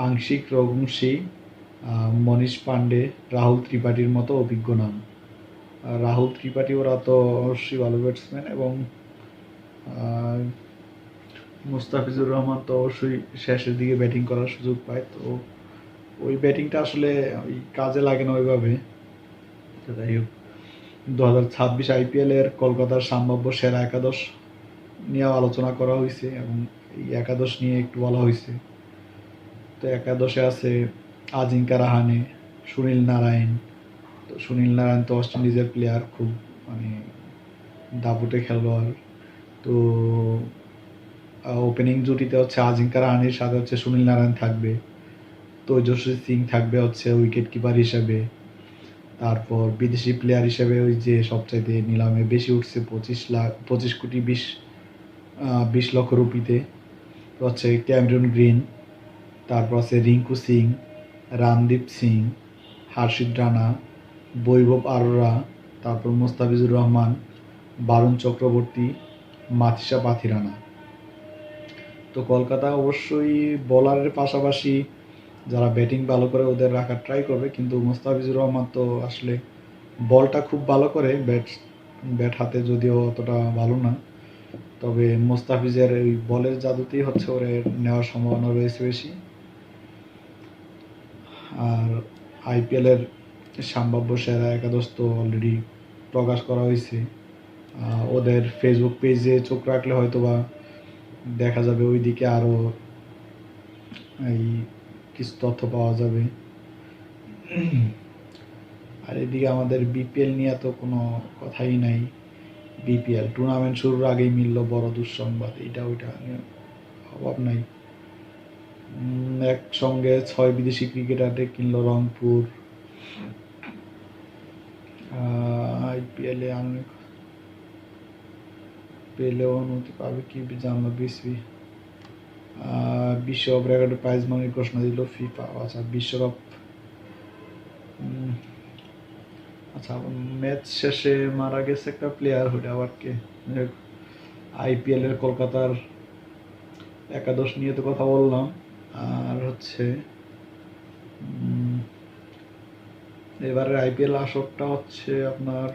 আংশিক রঘুবংশী, মনীষ পান্ডে, রাহুল ত্রিপাঠীর মতো অভিজ্ঞ নাম। রাহুল ত্রিপাঠী ওরা তো অবশ্যই ভালো ব্যাটসম্যান এবং মুস্তাফিজুর রহমান তো অবশ্যই শেষের দিকে ব্যাটিং করার সুযোগ পায়, তো ওই ব্যাটিংটা আসলে ওই কাজে লাগে না ওইভাবে। যাই হোক, 2026 আইপিএলের কলকাতার সম্ভাব্য সেরা একাদশ নিয়েও আলোচনা করা হয়েছে এবং এই একাদশ নিয়ে একটু বলা হয়েছে। তো একাদশে আছে আজিঙ্কা রাহানে, সুনীল নারায়ণ। তো সুনীল নারায়ণ তো ওয়েস্ট ইন্ডিজের প্লেয়ার, খুব মানে দাপুটে খেলোয়াড়। তো ওপেনিং জুটিতে হচ্ছে আজিঙ্কা রাহানের সাথে হচ্ছে সুনীল নারায়ণ থাকবে, তেজস্বী সিং থাকবে হচ্ছে উইকেট কিপার হিসেবে। তারপর বিদেশি প্লেয়ার হিসেবে ওই যে সবচাইতে নিলামে বেশি উঠছে 25 কোটি 20 লক্ষ রুপিতে হচ্ছে ক্যামেরন গ্রিন। তারপর আছে রিঙ্কু সিং, রামদীপ সিং, হর্ষিত রানা, বৈভব আরোরা, তারপর মোস্তাফিজুর রহমান, বরুণ চক্রবর্তী, মাতিসা পাথিরানা। তো কলকাতা অবশ্যই বোলারের পাশাপাশি যারা ব্যাটিং ভালো করে ওদের রাখার ট্রাই করবে, কিন্তু মোস্তাফিজুর রহমান তো আসলে বলটা খুব ভালো করে, ব্যাট হাতে যদিও অতটা ভালো না, তবে মোস্তাফিজের ওই বলের জাদুতেই হচ্ছে ওরে নেওয়ার সম্ভাবনা রয়েছে বেশি। আর আইপিএলের সম্ভাব্য সেরা একাদশ তো অলরেডি প্রকাশ করা হয়েছে। ওদের ফেসবুক পেজে চোখ রাখলে হয়তো বা দেখা যাবে ওইদিকে আরও এই কিছু তথ্য পাওয়া যাবে। আর এদিকে আমাদের বিপিএল নিয়ে তো কোনো কথাই নাই। বিপিএল টুর্নামেন্ট শুরুর আগেই মিলল বড় দুঃসংবাদ, এটা ওইটা নিয়ে অভাব নাই। একসঙ্গে 6 বিদেশি ক্রিকেটারকে কিনলো রংপুর। আইপিএলে অনেক পেলেও অনুমতি পাবে কি জানলো বিসিবি। বিশ্বকাপ রেকর্ডের প্রাইজ মানির ঘোষণা দিল ফিফা। আচ্ছা বিশ্বকাপ, আচ্ছা ম্যাচ শেষে মারা গেছে একটা প্লেয়ার, ওটা আবার কে? আইপিএল এর কলকাতার একাদশ নিয়ে তো কথা বললাম। আর হচ্ছে এবারের আইপিএল আসরটা হচ্ছে আপনার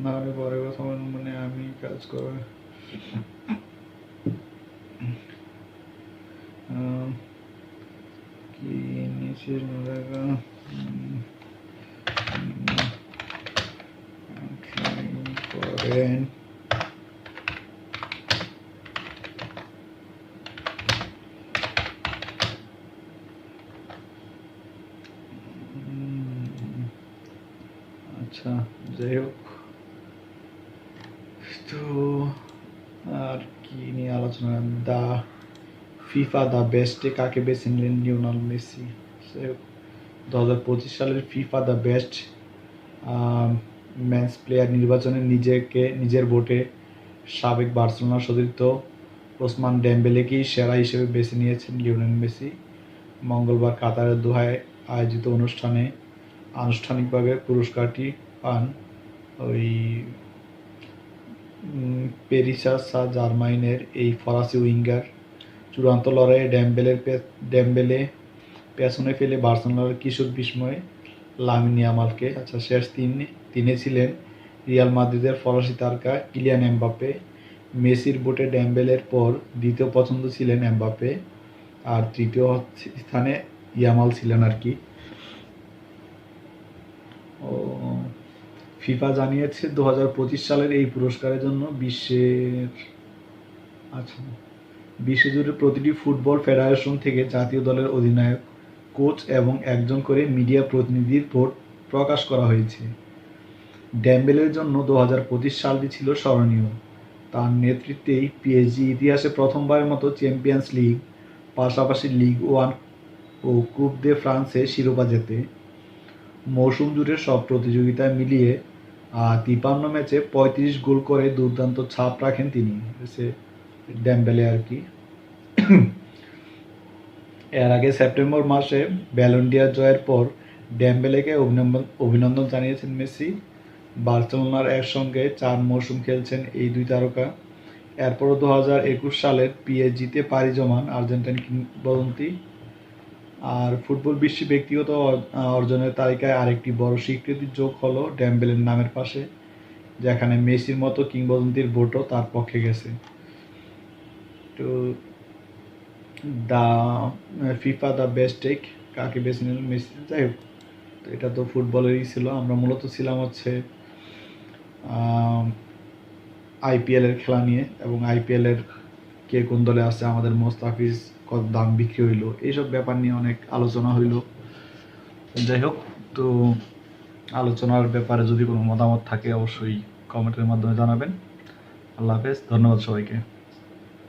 না হলে পরে কথা মানে আমি কাজ করে কি নিচে করেন। আচ্ছা যাই হোক, তো আর কি নিয়ে আলোচনা? ফিফা দ্য বেস্টে কাকে বেছে নিলেন লিওনেল মেসি? 2025 সালের FIFA the best men's player নির্বাচনে নিজের ভোটে সাবেক বার্সেলোনা সতীর্থ ওসমান ডেম্বেলেকেই সেরা হিসেবে বেছে নিয়েছেন লিওনেল মেসি। মঙ্গলবার কাতারের দোহায় আয়োজিত অনুষ্ঠানে আনুষ্ঠানিকভাবে পুরস্কারটি পান ওই প্যারিসা সা জার্মাইনের এই ফরাসি উইঙ্গার। চূড়ান্ত লড়াইয়ে ডেম্বেলে পেছনে ফেলে বার্সেলোনার কিশোর বিস্ময় লামিন ইয়ামালকে। আচ্ছা শেষ তিনে ছিলেন রিয়াল মাদ্রিদের ফরাসি তারকা কিলিয়ান এমবাপ্পে। মেসির ভোটে ডেম্বেলের পর দ্বিতীয় পছন্দ ছিলেন এমবাপ্পে, আর তৃতীয় স্থানে ইয়ামাল ছিলেন আর কি। ও ফিফা জানিয়েছে 2025 সালের এই পুরস্কারের জন্য বিশ্বজুড়ে প্রতিটি ফুটবল ফেডারেশন থেকে জাতীয় দলের অধিনায়ক, কোচ এবং একজন করে মিডিয়া প্রতিনিধির ভোট প্রকাশ করা হয়েছে। ডেম্বেলের জন্য 2025 সালটি ছিল স্মরণীয়। তার নেতৃত্বেই পিএসজি ইতিহাসে প্রথমবারের মতো চ্যাম্পিয়ন্স লিগ, পাশাপাশি লিগ ওয়ান ও কুপ দে ফ্রান্সে শিরোপা জেতে। মৌসুম জুড়ে সব প্রতিযোগিতায় মিলিয়ে 53 ম্যাচে 35 গোল করে দুর্দান্ত ছাপ রাখেন তিনি, ডেম্বেলে আর কি। এর আগে সেপ্টেম্বর মাসে ব্যালন ডি'অর জয়ের পর ডেম্বেলেকে অভিনন্দন জানিয়েছেন মেসি। বার্সেলোনার একসঙ্গে 4 মৌসুম খেলছেন এই দুই তারকা। এরপরও 2021 সালের পিএসজিতে পাড়ি জমান আর্জেন্টাইন কিংবদন্তি। আর ফুটবল বিশ্বে ব্যক্তিগত অর্জনের তালিকায় আরেকটি বড় স্বীকৃতি যোগ হলো ডেম্বেলের নামের পাশে, যেখানে মেসির মতো কিংবদন্তির ভোটও তার পক্ষে গেছে। তো ফিফা দ্য বেস্ট টেক কাকে বেছে নিল মেসি? যাই হোক, তো এটা তো ফুটবলেরই ছিল। আমরা মূলত ছিলাম হচ্ছে আইপিএল এর খেলা নিয়ে, এবং আইপিএল এর কে কোন দলে আছে, আমাদের মোস্তাফিজ কত দাম বিক্রি হইলো, এইসব ব্যাপার নিয়ে অনেক আলোচনা হইলো। যাই হোক, তো আলোচনার ব্যাপারে যদি কোনো মতামত থাকে অবশ্যই কমেন্টের মাধ্যমে জানাবেন। আল্লাহ হাফেজ, ধন্যবাদ সবাইকে।